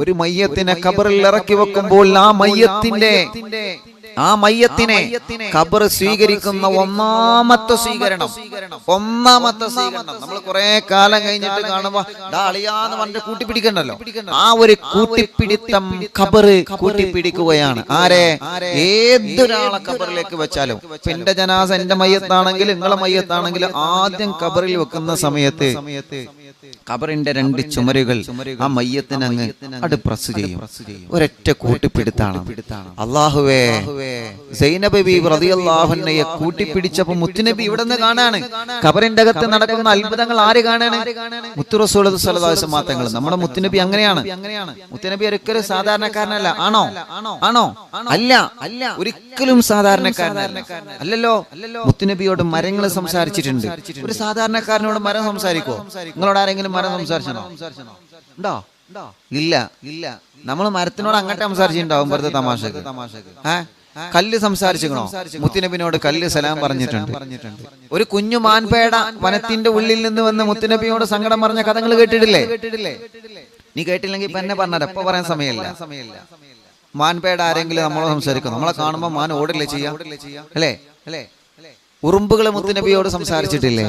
ഒരു മയ്യത്തിനെ ഖബറിൽ ഇറക്കി വെക്കുമ്പോൾ ആ മയ്യത്തിനെ ഖബർ സ്വീകരിക്കുന്ന ഒന്നാമത്തെ സ്വീകരണം നമ്മൾ കുറെ കാലം കഴിഞ്ഞിട്ട് കാണുമ്പോ അളിയാന്ന് പറഞ്ഞിട്ട് കൂട്ടിപ്പിടിക്കണ്ടല്ലോ. ആ ഒരു കൂട്ടിപ്പിടിത്തം ഖബർ കൂട്ടിപ്പിടിക്കുകയാണ്. ആരെ? ഏതൊരാളെ ഖബറിലേക്ക് വെച്ചാലും. എന്റെ ജനാസ എന്റെ മയ്യത്താണെങ്കിലും നിങ്ങളെ മയ്യത്താണെങ്കിലും ആദ്യം ഖബറിൽ വെക്കുന്ന സമയത്ത് ഖബറിന്റെ രണ്ട് ചുമരുകൾ ആ മയ്യത്തിന് അങ്ങ് പ്രസ് ചെയ്യും. ഒരൊറ്റ കൂട്ടിപ്പിടുത്താണ്. അല്ലാഹുവേ, സൈനബ് ബീവി റളിയല്ലാഹു അൻഹയെ കൂട്ടിപ്പിടിച്ചപ്പോൾ മുത്തുനബി ഇവിടെ നിന്ന് കാണാണ്. ഖബറിന്റെ അകത്ത് നടക്കുന്ന അത്ഭുതങ്ങൾ ആര് കാണാണ്? മുത്തു റസൂൽ സ്വല്ലല്ലാഹു അലൈഹി വസല്ലം തങ്ങൾ. നമ്മുടെ മുത്തുനബി അങ്ങനെയാണ്. മുത്തുനബി ഒരിക്കലും സാധാരണക്കാരനല്ല. ആണോ? അല്ല, ഒരിക്കലും സാധാരണക്കാരനല്ല. അല്ലല്ലോ. മുത്തുനബിയോട് മരങ്ങൾ സംസാരിച്ചിട്ടുണ്ട്. ഒരു സാധാരണക്കാരനോട് മരം സംസാരിക്കോ? നിങ്ങളോട് ആരെങ്കിലും മരം സംസാരിച്ചോ? ഉണ്ടോ? ഇല്ല. നമ്മൾ മരത്തിനോട് അങ്ങോട്ട് സംസാരിച്ചിട്ടുണ്ടാവും വെറുതെ തമാശക്ക്. കല്ല് സംസാരിച്ചിക്കണോ? മുത്തുനബിനോട് കല്ല് സലാം പറഞ്ഞിട്ടുണ്ട്. ഒരു കുഞ്ഞു മാൻപേട വനത്തിന്റെ ഉള്ളിൽ നിന്ന് വന്ന് മുത്തുനബിയോട് സങ്കടം പറഞ്ഞ കഥകൾ കേട്ടിട്ടില്ലേ? നീ കേട്ടില്ലെങ്കിൽ ഇപ്പൊ എന്നെ പറഞ്ഞത് എപ്പോ പറയാൻ സമയമില്ല. മാൻപേട ആരെങ്കിലും നമ്മളോട് സംസാരിക്കും. നമ്മളെ കാണുമ്പോ മാൻ ഓടില്ലേ ചെയ്യാം അല്ലേ? ഉറുമ്പുകൾ മുത്തുനബിയോട് സംസാരിച്ചിട്ടില്ലേ?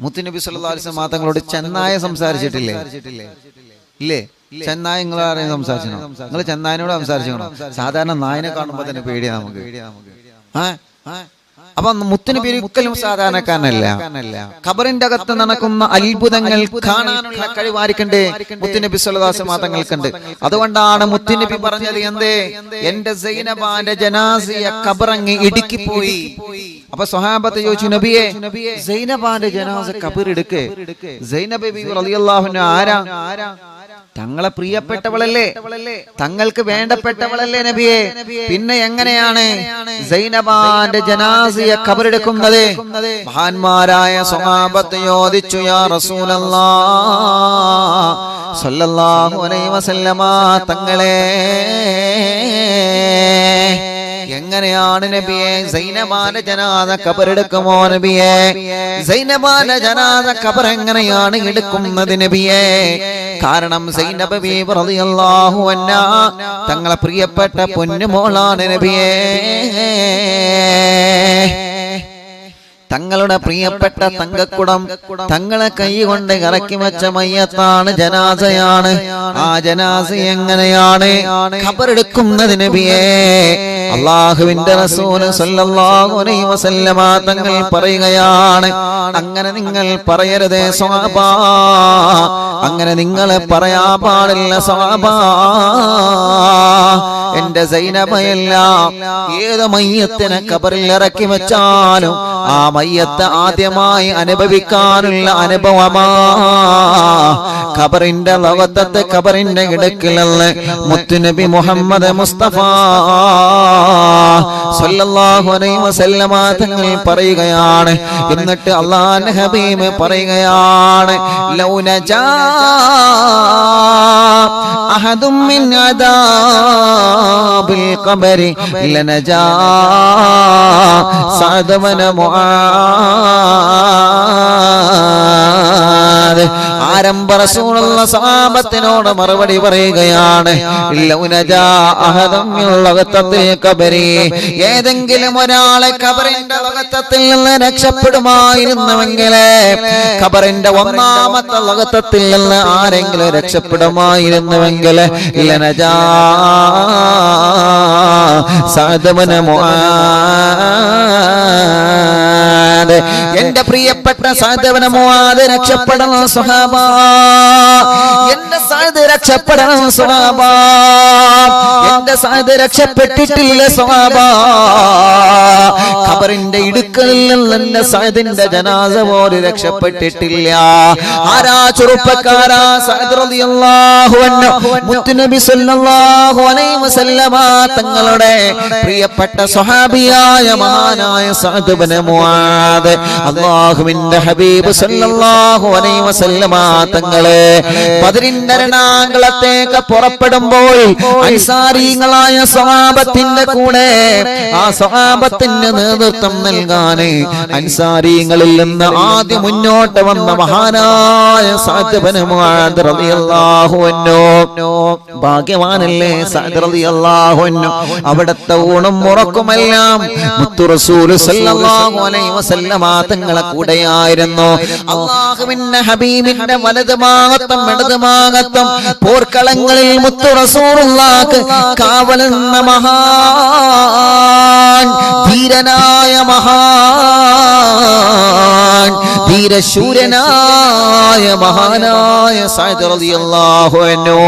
മുത്തുനബി സല്ലല്ലാഹു അലൈഹി വസല്ലം തങ്ങളോട് ചെന്നായ സംസാരിച്ചിട്ടില്ലേ? ഇല്ലേ? ചെന്നായ നിങ്ങൾ ആരെയും സംസാരിച്ചോ? നിങ്ങൾ ചെന്നായനോട് സംസാരിച്ചോ? സാധാരണ നായനെ കാണുമ്പോ തന്നെ പേടിയാ നമുക്ക്. അപ്പൊ മുത്തുനബി ഒരിക്കലും സാധാരണക്കാരനല്ല. ഖബറിന്റെ അകത്ത് നടക്കുന്ന അത്ഭുതങ്ങൾ കാണാനുള്ള കഴിവാരിക്കണ്ടേ മുത്തുനബി സ്വല്ലല്ലാഹു അലൈഹി വസല്ലം തങ്ങൾക്കുണ്ട്. അതുകൊണ്ടാണ് മുത്തുനബി പറഞ്ഞത് എന്തേ? എന്റെ സൈനബാന്റെ ജനാസയെ ഖബറങ്ങ് ഇടുക്കിപ്പോയി. അപ്പൊ സ്വഹാബത്ത് ചോദിച്ചു, നബിയെ സൈനബാന്റെ ജനാസ ഖബറെടുക്ക്. സൈനബ് ബീവി റളിയല്ലാഹു അൻഹ ആരാ? തങ്ങളെ പ്രിയപ്പെട്ടവളല്ലേ, തങ്ങൾക്ക് വേണ്ടപ്പെട്ടവളല്ലേ നബിയെ? പിന്നെ എങ്ങനെയാണ് സൈനബാന്റെ ജനാസയെ ഖബറെടുക്കുന്നത്? മഹാന്മാരായ സ്വഹാബത്ത് ചോദിച്ചു, യാ റസൂലല്ലാഹ് സ്വല്ലല്ലാഹു അലൈഹി വസല്ലമ തങ്ങളെ, എങ്ങനെയാണ് നബിയെ സൈനബാന്റെ ജനാസ ഖബറെടുക്കുമോ നബിയെ? സൈനബാന്റെ ജനാസ ഖബർ എങ്ങനെയാണ് എടുക്കുന്നത് നബിയെ? കാരണം സൈനബ് ബീവി റളിയല്ലാഹു അൻഹ തങ്ങളെ പ്രിയപ്പെട്ട പൊന്നുമോളാണ് നബിയെ. തങ്ങളുടെ പ്രിയപ്പെട്ട തങ്കക്കുടം തങ്ങളെ കൈ കൊണ്ട് ഇറക്കി വെച്ച മയ്യത്താണ്, ജനാസയാണ്. ആ ജനാസ എങ്ങനെയാണ് ഖബറെടുക്കുന്നത് നബിയെ? അല്ലാഹുവിന്റെ റസൂൽ സ്വല്ലല്ലാഹു അലൈഹി വസല്ലമ തങ്ങൾ പറയുകയാണ്, അങ്ങനെ നിങ്ങൾ പറയരുതേ സ്വഹാബാ, അങ്ങനെ നിങ്ങൾ പറയാ പാടില്ല സ്വഹാബാ. എന്റെ സൈനബയല്ല, ഏത് മയ്യത്തിനെ ഖബറിൽ ഇറക്കി വെച്ചാലും ആ മയ്യത്ത് ആദ്യമായി അനുഭവിക്കാനുള്ള അനുഭവമാ ഖബറിന്റെ ലോകത്തെ, ഖബറിന്റെ ഇടക്കിലുള്ള മുത്തുനബി മുഹമ്മദ് മുസ്തഫ സ്വല്ലല്ലാഹു അലൈഹി വസല്ലമ തങ്ങൾ പറയുകയാണ്. എന്നിട്ട് അല്ലാഹുവിന്റെ ഹബീബ് പറയുകയാണ്, ലൗ നജാ അഹദും മിൻ അദാബിൽ ഖബരി ലനജാ സഅദ് ബിൻ മുആദ്. ആരംഭ റസൂലുള്ള സഹാബത്തിനോട് മറുപടി പറയുകയാണ്, ലൗ നജാ അഹദും മിൻ ലഗത്തത്തിൽ ഖബരി, ഏതെങ്കിലും ഒരാളെ ഖബറിന്റെ ലഗത്തത്തിൽ നിന്ന് രക്ഷപ്പെടുമായിരുന്നുവെങ്കിൽ, ഖബറിന്റെ ഒന്നാമത്തെ ലഗത്തത്തിൽ നിന്ന് ആരെങ്കിലും രക്ഷപ്പെടുമായിരുന്നുവെങ്കിൽ ലനജാ സഅദ് ബിൻ മുആദ്, എന്റെ പ്രിയപ്പെട്ട സഅദ് ബിൻ മുആദ് രക്ഷപ്പെടണം സ്വഹാബാ, എന്റെ സഅദ് രക്ഷപ്പെടണം സ്വഹാബാ, എന്റെ സഅദ് രക്ഷപ്പെട്ടിട്ടില്ല സ്വഹാബാ. ഖബറിന്റെ ഇടുക്കലിൽ നിന്ന് എന്റെ സഅദിന്റെ ജനാസ പോലും രക്ഷപ്പെട്ടിട്ടില്ല. ആരാ ചെറുപ്പക്കാരാ? സഅദ് റളിയല്ലാഹു അൻഹു മുത്തുനബി സ്വല്ലല്ലാഹു അലൈഹി വസല്ലമ തങ്ങളുടെ പ്രിയപ്പെട്ട സ്വഹാബിയായ മഹാനായ സഅദ് ബിൻ മുആദ്. അല്ലാഹുവിന്റെ ഹബീബ് സ്വല്ലല്ലാഹു അലൈഹി വസല്ലമ തങ്ങളെ ബദറിന്റെ രണാങ്കളത്തേക്ക് പുറപ്പെടുമ്പോൾ അൻസാരികളായ സ്വഹാബത്തിന്റെ കൂടെ ആ സ്വഹാബത്തിന് നേതൃത്വം നൽകാൻ നൽകാന് അൻസാരികളിൽ നിന്ന് ആദ്യം മുന്നോട്ട് വന്ന മഹാനായ സഅദ് ഇബ്നു മുആദ് റളിയല്ലാഹു അൻഹു. ഭാഗ്യവാനല്ലേ സഅദ് റളിയല്ലാഹു അൻഹു. അവിടുത്തെ ഊണും ഉറക്കുമെല്ലാം മുത്തു റസൂൽ സല്ലല്ലാഹു അലൈഹി വസല്ലമ തങ്ങളെ കൂടെയായിരുന്നു. അല്ലാഹുവിന്റെ ഹബീബിന്റെ വലതുഭാഗത്തും ഇടതുഭാഗത്തും പോർക്കളങ്ങളിൽ മുത്തു റസൂലുള്ളാഹ്ക്ക് കാവലെന്ന മഹാൻ, ധീരനായ മഹാൻ, ധീരശൂരനായ മഹാനായ സഅദ് റളിയല്ലാഹു അൻഹു.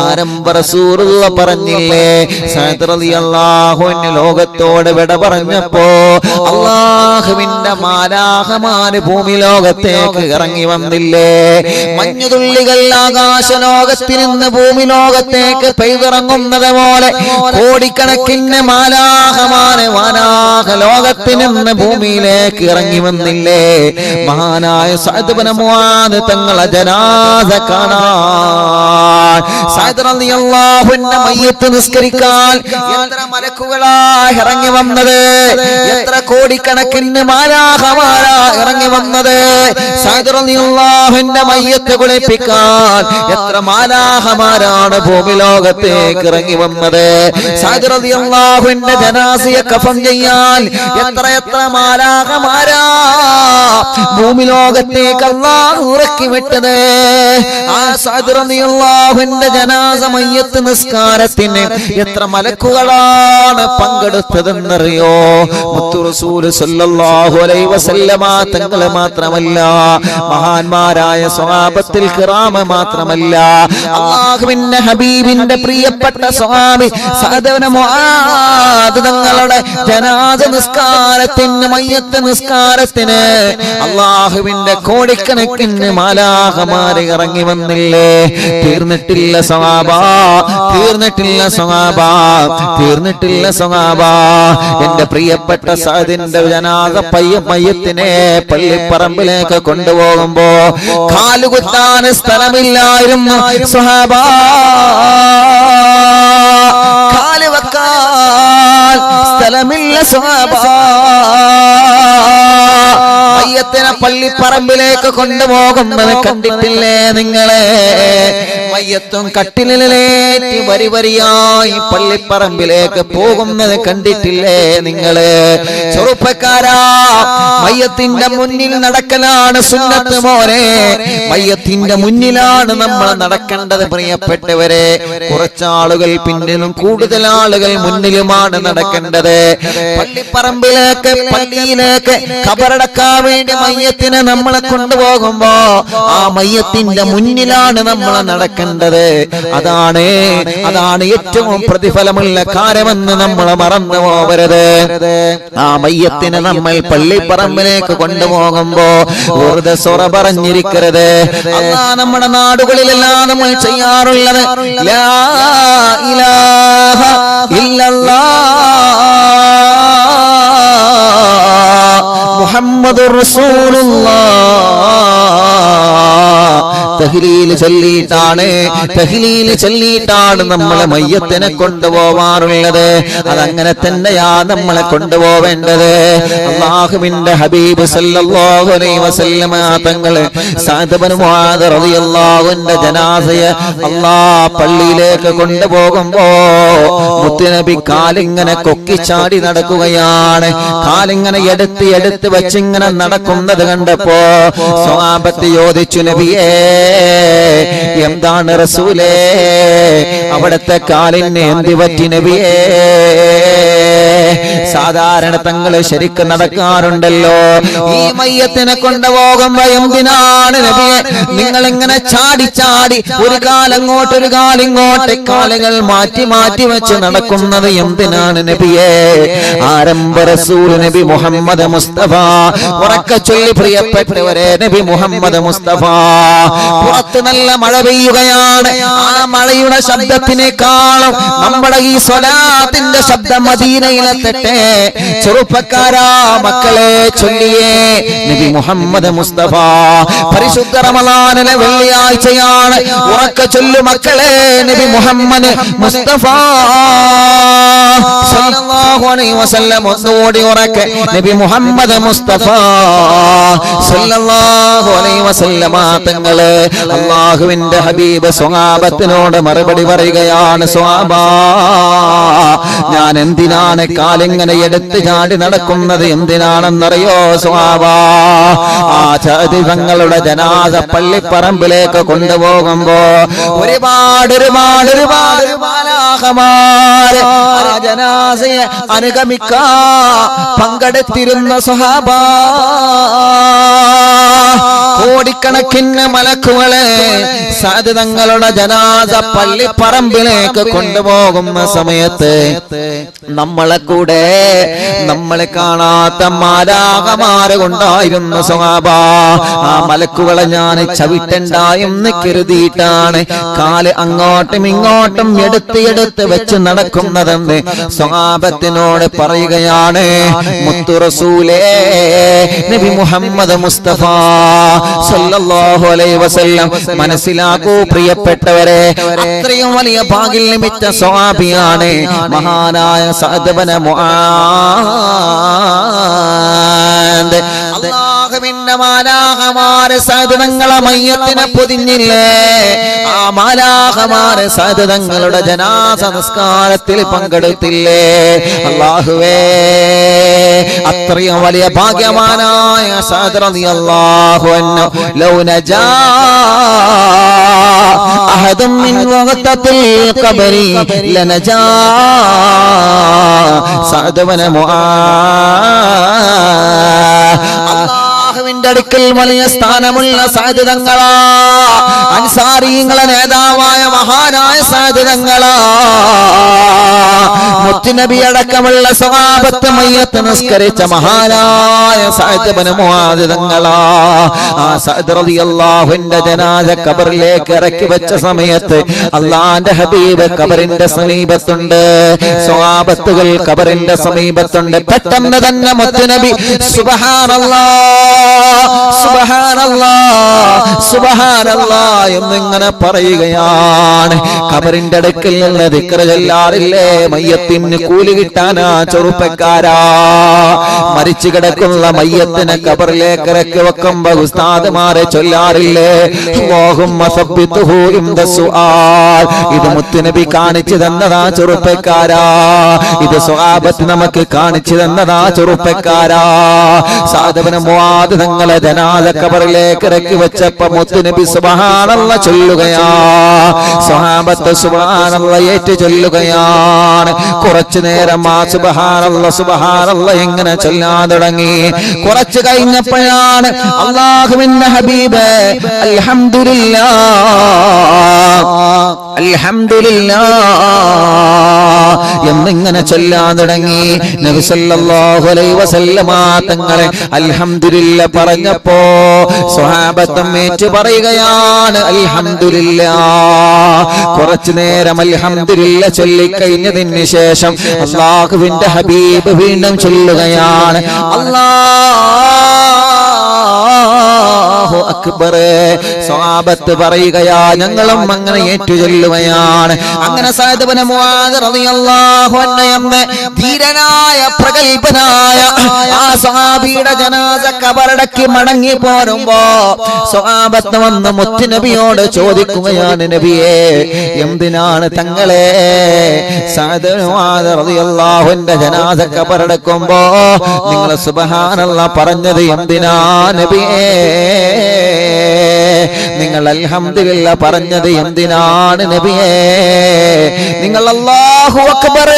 ആരംഭ റസൂലുള്ള പറഞ്ഞില്ലേ, സഅദ് റളിയല്ലാഹു അൻഹു ലോകത്തോട് വിട പറഞ്ഞപ്പോ അല്ലാഹുവിന്റെ മാലാഖമാര് ഭൂമി ലോകത്തേക്ക് ഇറങ്ങി വന്നില്ലേ? മഞ്ഞുതുള്ളികൾ ആകാശ ലോകത്തിൽ നിന്ന് ഭൂമി ലോകത്തേക്ക് പെയ്തിറങ്ങുന്നത് പോലെ കോടിക്കണക്കിന് മാലാഖമാര് വാനാഖ ലോകത്തിൽ നിന്ന് ഭൂമിയിലേക്ക് ഇറങ്ങി വന്നില്ലേ? മഹാനായ സഅദ് ഇബ്നു മുആദ് തങ്ങളെ ജനാസ കാണാൻ, സഅദ് റളിയല്ലാഹു അൻഹു മയ്യിത്ത് നിസ്കരിക്കാൻ എത്ര മലക്കുകളായി ഇറങ്ങി വന്നത്, എത്ര കോടിക്കണക്കിന് മാലാഖമാരാ ഇറങ്ങി വന്നത്. സഅദ് റളിയല്ലാഹു അൻഹു മയ്യിത്ത് കുളിപ്പിക്കാൻ എത്ര മാലാഖമാരാണ് ഭൂമി ലോകത്തേക്ക് ഇറങ്ങി വന്നത്. സഅദ് റളിയല്ലാഹു അൻഹു ജനാസയെ കഫൻ ചെയ്യാൻ എത്ര മാലാഖമാരാ ഭൂമി ലോകത്തേക്ക് അല്ലാഹു ഇറക്കി വിട്ടത്. ആ സഅദ് റളിയല്ലാഹു അൻഹു ജനാസ മയ്യിത്ത് നിസ്കാരത്തിന് എത്ര മലക്കുകളാണ് പങ്കെടുത്തതെന്നറിയോ? മുത്തു റസൂൽ സല്ലല്ലാഹു അലൈഹി വസല്ലമ തങ്ങൾ മാത്രമല്ല, മഹാന്മാരായ സ്വഹാബത്തുൽ കിറാം മാത്രമല്ല, അല്ലാഹുവിന്റെ ഹബീബിന്റെ പ്രിയപ്പെട്ട സ്വഹാബി സഅദ് ഇബ്നു മുആദ് തങ്ങളുടെ ജനാസ നിസ്കാരത്തിന് മയ്യിത്ത് നിസ്കാരത്തിന് അല്ലാഹുവിന്റെ കോടിക്കണക്കിന് മാലാഖമാര് ഇറങ്ങി വന്നില്ലേ? തീർന്നിട്ടില്ല സ്വഹാബ, തീർന്നിട്ടില്ല സ്വഹാബ, തീർന്നിട്ടില്ല സ്വഹാബ. എന്റെ പ്രിയപ്പെട്ട സഅദിന്റെ ജനാസ മയ്യിത്തിനെ പള്ളിപ്പറമ്പിലേക്ക് കൊണ്ടുപോകുമ്പോ കാലുകുത്താൻ സ്ഥലമില്ലായിരുന്നു സ്വഹാബ, കാല് വെക്കാൻ സ്ഥലമില്ല സ്വഹാബ. മയ്യത്തിനെ പള്ളിപ്പറമ്പിലേക്ക് കൊണ്ടുപോകുന്നത് കണ്ടിട്ടില്ലേ നിങ്ങളെ? മയ്യത്തും കട്ടിലേറ്റി വരി വരിയായി പള്ളിപ്പറമ്പിലേക്ക് പോകുന്നത് കണ്ടിട്ടില്ലേ നിങ്ങള്? ചെറുപ്പക്കാരാ, മയ്യത്തിന്റെ മുന്നിൽ നടക്കലാണ് സുന്നത്ത് മോനെ. മയ്യത്തിന്റെ മുന്നിലാണ് നമ്മൾ നടക്കേണ്ടത് പ്രിയപ്പെട്ടവരെ. കുറച്ചാളുകൾ പിന്നിലും കൂടുതൽ ആളുകൾ മുന്നിലുമാണ് നടക്കേണ്ടത്. പള്ളിപ്പറമ്പിലേക്ക് പള്ളിയിലേക്ക് ഖബറടക്കാൻ വേണ്ടി മയ്യത്തിനെ നമ്മളെ കൊണ്ടുപോകുമ്പോ ആ മയ്യത്തിന്റെ മുന്നിലാണ് നമ്മൾ നടക്കേണ്ടത്. അതാണ് ഏറ്റവും പ്രതിഫലമുള്ള കാര്യമെന്ന് നമ്മൾ മറന്നു പോകരുത്. ആ മയ്യത്തിനെ നമ്മൾ പള്ളിപ്പറമ്പിലേക്ക് കൊണ്ടുപോകുമ്പോ വെറുതെ സൊറ പറഞ്ഞിരിക്കരുത്. അല്ലാ, നമ്മുടെ നാടുകളിലെല്ലാം നമ്മൾ ചെയ്യാറുള്ളത് ലാ ഇലാഹ ഇല്ലല്ലാഹ് മുഹമ്മദുർ റസൂലുള്ളാഹ് തഹ്ലീൽ ചൊല്ലിയിട്ടാണ് നമ്മളെ മയ്യത്തിനെ കൊണ്ടുപോവാറുള്ളത്. അതങ്ങനെ തന്നെയാ നമ്മളെ കൊണ്ടുപോവേണ്ടത്. അല്ലാഹുവിന്റെ ഹബീബ് സല്ലല്ലാഹു അലൈഹി വസല്ലമ തങ്ങളെ സഅദ് ഇബ്നു മുആദ് റളിയല്ലാഹു അൻഹു ജനാസയെ പള്ളിയിലേക്ക് കൊണ്ടുപോകുമ്പോ മുത്തുനബി കാലിങ്ങനെ കൊക്കിച്ചാടി നടക്കുകയാണ്. കാലിങ്ങനെ എടുത്ത് വെച്ചിങ്ങനെ നടക്കുന്നത് കണ്ടപ്പോ സ്വഹാബത്ത് ചോദിച്ചു, നബിയേ എന്താണ് റസൂലേ, അവിടുത്തെ കാലിന് എന്ത് പറ്റി നബിയേ? സാധാരണ തങ്ങള് ശരിക്കും നടക്കാറുണ്ടല്ലോ. ഈ മയ്യത്തിനെ കൊണ്ടുപോകുമ്പോ എന്തിനാണ് നബിയെ നിങ്ങൾ ഇങ്ങനെ ചാടി ഒരു കാലങ്ങോട്ട് ഒരു കാലിങ്ങോട്ട് കാലുകൾ മാറ്റി വെച്ച് നടക്കുന്നത് എന്തിനാണ് നബിയെ? ആരംഭ റസൂൽ നബി മുഹമ്മദ് മുസ്തഫ ഉറക്കെ ചൊല്ലി പ്രിയപ്പെട്ടവരെ, നബി മുഹമ്മദ് മുസ്തഫ. പുറത്ത് നല്ല മഴ പെയ്യുകയാണ്. ആ മഴയുടെ ശബ്ദത്തിനേക്കാളും നമ്മുടെ ഈ സ്വലാത്തിന്റെ ശബ്ദം മദീനയിലെത്തട്ടെ. ചെറുപ്പക്കാരാ, മക്കളെ ചൊല്ലിയേ നബി മുഹമ്മദ് മുസ്തഫ. പരിശുദ്ധ റമളാനിലെ വെള്ളിയാഴ്ചയാണ്. ഉറക്കെ ചൊല്ലു മക്കളെ, നബി മുഹമ്മദ് മുസ്തഫ സല്ലല്ലാഹു അലൈഹി വസല്ലം. ഒന്നുകൂടി ഉറക്കെ, നബി മുഹമ്മദ് മുസ്തഫ സല്ലല്ലാഹു അലൈഹി വസല്ലമ തങ്ങള് അല്ലാഹുവിന്റെ ഹബീബ് സ്വഹാബത്തിനോട് മറുപടി പറയുകയാണ്. സ്വഹാബാ, ഞാൻ എന്തിനാണ് കാലിങ്ങനെ എടുത്ത് ചാടി നടക്കുന്നത്? എന്തിനാണെന്നറിയോ സ്വഹാബാ? ആ ചതിവങ്ങളുടെ ജനാസ പള്ളിപ്പറമ്പിലേക്ക് കൊണ്ടുപോകുമ്പോ ഒരുപാട് മാലാഖമാർ ആ ജനാസയെ അനുഗമിക്കാ പങ്കെടുത്തിരുന്ന സ്വഹാബാ. കോടിക്കണക്കിന് മലക്കുകളെ സഅദ് തങ്ങളുടെ ജനാസ പള്ളിപ്പറമ്പിലേക്ക് കൊണ്ടുപോകുന്ന സമയത്ത് നമ്മളെ കൂടെ നമ്മളെ കാണാത്ത മാലാഖമാര് കൊണ്ടായിരുന്നു സ്വഹാബാ. ആ മലക്കുകളെ ഞാൻ ചവിട്ടണ്ടായെന്ന് കരുതിയിട്ടാണ് കാല് അങ്ങോട്ടും ഇങ്ങോട്ടും എടുത്ത് വെച്ച് നടക്കുന്നതെന്ന് സ്വഹാബത്തിനോട് പറയുകയാണ് മുത്തു റസൂലേ നബി മുഹമ്മദ് മുസ്തഫ സല്ലല്ലാഹു അലൈഹി വസല്ലം. മനസ്സിലാക്കൂ പ്രിയപ്പെട്ടവരെ, അത്രയും വലിയ ഭാഗ്യം ലഭിച്ച സ്വഹാബിയാണ് മഹാനായ സഅദ് ഇബ്നു മുആദ്. അല്ലാഹുവിന്റെ മാലാഖമാരെ സഅദ് തങ്ങളെ മയ്യത്തിനെ പൊതിഞ്ഞില്ലേ? ആ മാലാഖമാരെ സഅദ് തങ്ങളുടെ ജനാസ നിസ്കാരത്തിൽ പങ്കെടുത്തില്ലേ? അല്ലാഹുവേ, അത്രയും വലിയ ഭാഗ്യവാനായ സഅദ് റളിയല്ലാഹു അൻഹു ലൗ നജാ അഹദും മിൻ വഖത്തിൽ ഖബരി ലനജാ സഅദ് ഇബ്നു മുആദ്. അല്ലാഹുവിന്റെ അടുക്കൽ വലിയ സ്ഥാനമുള്ള സഅദ് തങ്ങളാ, അൻസാരികളെ നേതാവായ മഹാനായ സഅദ് തങ്ങളാ, മുത്തുനബി അടക്കമുള്ള സ്വഹാബത്ത് മയ്യത്ത് നിസ്കരിച്ച മഹാനായ സഅദ് ഇബ്നു മുആദ് തങ്ങളാ. ആ സഅദ് റളിയല്ലാഹുവിന്റെ ജനാസ ഖബറിലേക്ക് ഇറക്കി വെച്ച സമയത്ത് അല്ലാഹുവിന്റെ ഹബീബ് ഖബറിന്റെ സമീപത്തുണ്ട്, സ്വഹാബത്തുകൾ ഖബറിന്റെ സമീപത്തുണ്ട്. പെട്ടെന്ന് തന്നെ മുത്തുനബി സുബ്ഹാനല്ലാഹ് എന്നിങ്ങനെ പറയുകയാണ്. ഖബറിന്റെ അടുക്കൽ നിന്ന് ദിക്ർ ചൊല്ലാറില്ലേ? മയ്യത്തിന് കൂലി കിട്ടാനാ ചെറുപ്പക്കാരാ. മരിച്ചു കിടക്കുന്ന മയ്യത്തിനെ ഖബറിലേക്ക് ഇറക്കി വെക്കുമ്പോ ഉസ്താദുമാരെ ചൊല്ലാറില്ലേ? അല്ലാഹുമ്മ സബ്ബിത്ഹു ഇൻദ സുആൽ. ഇത് മുത്തുനബി കാണിച്ചു തന്നതാ ചെറുപ്പക്കാരാ. ഇത് സ്വഹാബത്ത് നമുക്ക് കാണിച്ചു തന്നതാ ചെറുപ്പക്കാരാ. സഅദ് ഇബ്നു മുആദ് തങ്ങളെ ജനാസ ഖബറിലേക്ക് ഇറക്കി വെച്ചപ്പോ മുത്തുനബി സുബ്ഹാനല്ലാഹ് ചൊല്ലുകയാ, സ്വഹാബത്ത് സുബ്ഹാനല്ലാഹ് ഏറ്റു ചൊല്ലുകയാണ്. കുറച്ചു നേരം ആ സുബ്ഹാനല്ലാഹ് എങ്ങനെ ചൊല്ലാൻ തുടങ്ങി. കുറച്ചു കഴിഞ്ഞപ്പോഴാണ് അല്ലാഹുവിന്റെ ഹബീബ് അൽഹംദുലില്ലാഹ് എന്നിങ്ങനെ ചൊല്ലാൻ തുടങ്ങി. നബി സല്ലല്ലാഹു അലൈഹി വസല്ലമ തങ്ങളെ അൽഹംദുലില്ലാഹ് പറഞ്ഞപ്പോ സ്വഹാബത്തും ഏറ്റു പറയുകയാണ് അൽഹംദുലില്ലാഹ്. കുറച്ചു നേരം അൽഹംദുലില്ലാഹ് ചൊല്ലിക്കഴിഞ്ഞതിന് ശേഷം അല്ലാഹുവിന്റെ ഹബീബ് വീണ്ടും ചൊല്ലുകയാണ് അല്ലാഹു അക്ബർ. സ്വഹാബത്ത് പറയുകയാ, ഞങ്ങളും അങ്ങനെ ഏറ്റു ചൊല്ലുകയാണ്. അങ്ങനെ സഅദ് ഇബ്നു മുആദ് റളിയല്ലാഹു അൻഹു എന്ന ധീരനായ പ്രഗൽഭനായ ആ സ്വഹാബിയുടെ ജനാസ ഖബറടക്കി മടങ്ങി പോരുമ്പോ സ്വഹാബത്ത് വന്ന് മുത്തുനബിയോട് ചോദിക്കുകയാണ്, നബിയേ, എന്തിനാണ് തങ്ങളെ സഅദ് ഇബ്നു മുആദ് റളിയല്ലാഹു അൻഹു ജനാസ ഖബറടക്കുമ്പോ നിങ്ങൾ സുബ്ഹാനല്ലാഹ് പറഞ്ഞത് എന്തിനാ നബിയേ? നിങ്ങൾ അൽഹംദുലില്ലാഹ് പറഞ്ഞത് എന്തിനാണ് നബിയേ? നിങ്ങൾ അല്ലാഹു അക്ബർ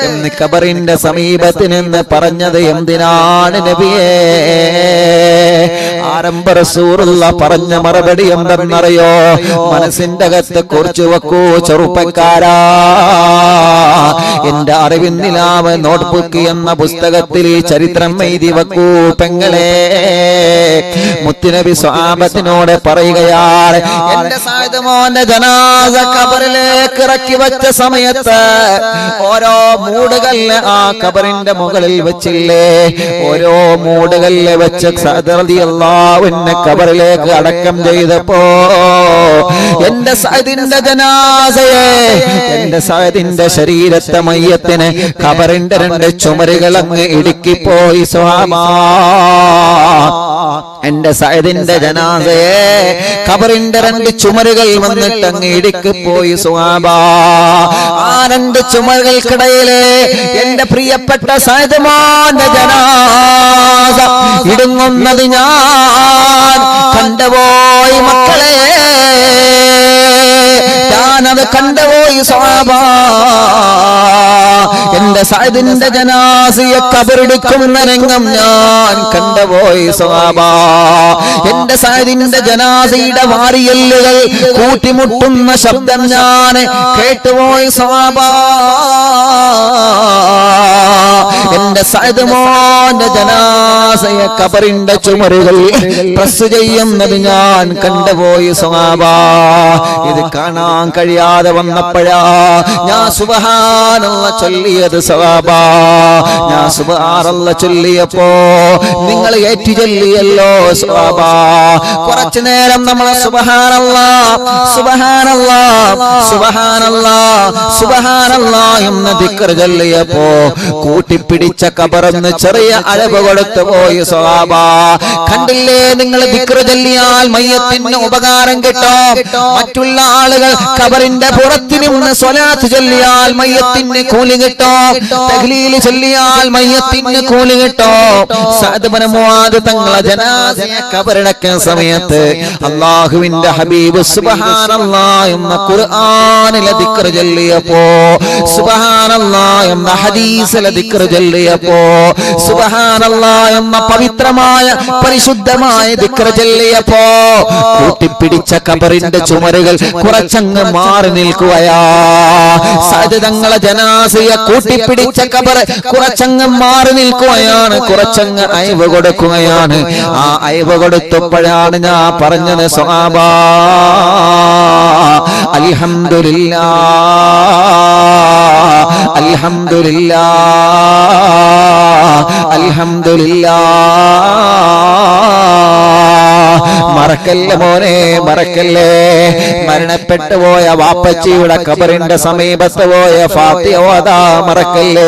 എന്ന് ഖബറിന്റെ സമീപത്ത് നിന്ന് പറഞ്ഞത് എന്തിനാണ് നബിയേ? ആരംഭ റസൂലുള്ളാഹ് പറഞ്ഞ മറുപടി എന്തെന്നറിയോ? മനസ്സിന്റെ അകത്ത് കുറിച്ചു വെക്കൂ ചെറുപ്പക്കാരാ. എന്റെ അറിവിൻ നിലാവ് നോട്ട്ബുക്ക് എന്ന പുസ്തകത്തിൽ ഈ ചരിത്രം എഴുതി വെക്കൂ പെങ്ങളെ. മുത്ത് മുത്തുനബി സ്വഹാബത്തിനോട് പറയുകയാണ്, എന്റെ സഅദ് മോന്റെ ജനാസ ഖബറിലേക്ക് ഇറക്കി വെച്ച സമയത്ത് ഓരോ മൂടുകല്ല് ആ ഖബറിന്റെ മുകളിൽ വെച്ചില്ലേ, ഓരോ മൂടുകല്ല് വെച്ച് സഅദ് റളിയല്ലാഹു അൻഹു ഖബറിലേക്ക് അടക്കം ചെയ്തപ്പോ എന്റെ സഅദിന്റെ ജനാസയെ, എന്റെ സഅദിന്റെ ശരീരത്തെ മയ്യത്തിനെ ഖബറിന്റെ രണ്ട് ചുമരുകൾ അങ്ങ് ഇടുക്കിപ്പോയി സ്വഹാബ. എന്റെ സഅദിന്റെ ജനാസയെ ഖബറിന്റെ രണ്ട് ചുമരുകൾ വന്നിട്ട് അങ്ങ് ഇടുക്കിപ്പോയി സ്വഹാബ. ആ രണ്ട് ചുമരുകൾക്കിടയില് എന്റെ പ്രിയപ്പെട്ട സഅദ് മോന്റെ ജനാസ ഇടുങ്ങുന്നത് ഞാൻ കണ്ടുപോയി മക്കളെ, ഞാനത് കണ്ടുപോയി സ്വഹാബ. എന്റെ സഅദിന്റെ ജനാസയെ ഖബറെടുക്കുന്ന രംഗം ഞാൻ കണ്ടുപോയി സ്വഹാബ. എന്റെ സഅദിന്റെ ജനാസയുടെ വാരിയല്ലുകൾ കൂട്ടിമുട്ടുന്ന ശബ്ദം ഞാൻ കേട്ടുപോയി സ്വഹാബ. എന്റെ സഅദ് മോന്റെ ജനാസയെ ഖബറിന്റെ ചുമരുകൾ പ്രസ് ചെയ്യുന്നത് ഞാൻ കണ്ടുപോയി സ്വഹാബ. ഇത് കാണാൻ കഴിയാതെ വന്നപ്പോഴാ ഞാൻ സുബ്ഹാനല്ലാഹ് ചൊല്ലിയത് സ്വഹാബ. ഞാൻ സുബ്ഹാനല്ലാഹ് ചൊല്ലിയപ്പോ നിങ്ങൾ ഏറ്റു ചൊല്ലിയല്ലോ സ്വഹാബ. കുറച്ചു നേരം നമ്മൾ സുബ്ഹാനല്ലാഹ് സുബ്ഹാനല്ലാഹ് സുബ്ഹാനല്ലാഹ് സുബ്ഹാനല്ലാഹ് എന്ന ദിക്ർ ചൊല്ലിയപ്പോ കൂട്ടിപ്പിടിച്ച ഖബറൊന്ന് ചെറിയ അളവ് കൊടുത്തു പോയി സ്വഹാബ. കണ്ടില്ലേ, നിങ്ങൾ ദിക്ർ ചൊല്ലിയാൽ മയ്യത്തിന് ഉപകാരം കിട്ടും. മറ്റുള്ള ആളുകൾ ഖബറിന്റെ പുറത്ത് നിന്ന് സ്വലാത്ത് ചൊല്ലിയാൽ മയ്യത്തിന് കൂലി കിട്ടും, തഹ്ലീൽ ചൊല്ലിയാൽ മയ്യത്തിന് കൂലി കിട്ടും. സഅദ് ഇബ്നു മുആദ് തങ്ങളെ ജനാസയെ ഖബറടക്കുന്ന സമയത്ത് അല്ലാഹുവിന്റെ ഹബീബ് സുബ്ഹാനല്ലാഹ് എന്ന ഖുർആനിലെ ദിക്ർ ചൊല്ലിയപ്പോ, സുബ്ഹാനല്ലാഹ് എന്ന ഹദീസിലെ ദിക്ർ ചൊല്ലിയപ്പോ, സുബ്ഹാനല്ലാഹ് എന്ന പവിത്രമായ പരിശുദ്ധമായ ദിക്ർ ചൊല്ലിയപ്പോ കൂട്ടിപ്പിടിച്ച ഖബറിന്റെ ചുമരുകൾ കുറച്ചങ്ങ് മാറി നിൽക്കുകയാ. സഅദ് തങ്ങളെ ജനാസയെ കൂട്ടിപ്പിടിച്ച ഖബർ കുറച്ചങ്ങ് മാറി നിൽക്കുകയാണ്, കുറച്ചങ്ങ് അയവ് കൊടുക്കുകയാണ്. ആ അയവ് കൊടുത്തപ്പോഴാണ് ഞാൻ പറഞ്ഞത് സ്വഹാബ, അൽഹംദുലില്ലാ അൽഹംദുലില്ലാ അൽഹംദുലില്ലാ. മറക്കല്ലേ മോനെ, മറക്കല്ലേ. മരണപ്പെട്ടു പോയ വാപ്പച്ചിയുടെ ഖബറിന്റെ സമീപത്ത് പോയ ഫാത്തിഹ ഓതാ മറക്കല്ലേ.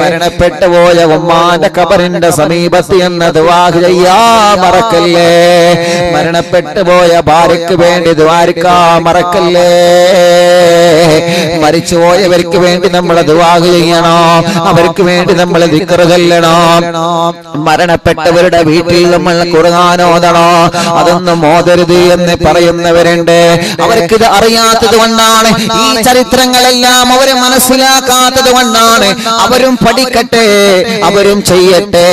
മരണപ്പെട്ടു പോയ ഉമ്മാന്റെ ഖബറിന്റെ സമീപത്ത് എന്ന് ദുആ ചെയ്യാ മറക്കല്ലേ. മരണപ്പെട്ടു പോയ ഭാര്യയ്ക്ക് വേണ്ടി ദുആരിക്കാ മറക്കല്ലേ. മരിച്ചുപോയവർക്ക് വേണ്ടി നമ്മൾ ദുആ ചെയ്യണം, അവർക്ക് വേണ്ടി നമ്മൾ ദിക്ർ ചൊല്ലണം. മരണപ്പെട്ടവരുടെ വീട്ടിൽ നമ്മൾ ഖുർആൻ ഓതണം, അതൊന്നും ഓതരുത് എന്ന് പറയുന്നവരുണ്ട്. അവർക്കിത് അറിയാത്തത് കൊണ്ടാണ്, ഈ ചരിത്രങ്ങളെല്ലാം അവര് മനസ്സിലാക്കാത്തത് കൊണ്ടാണ്. അവരും പഠിക്കട്ടെ, അവരും ചെയ്യട്ടെ,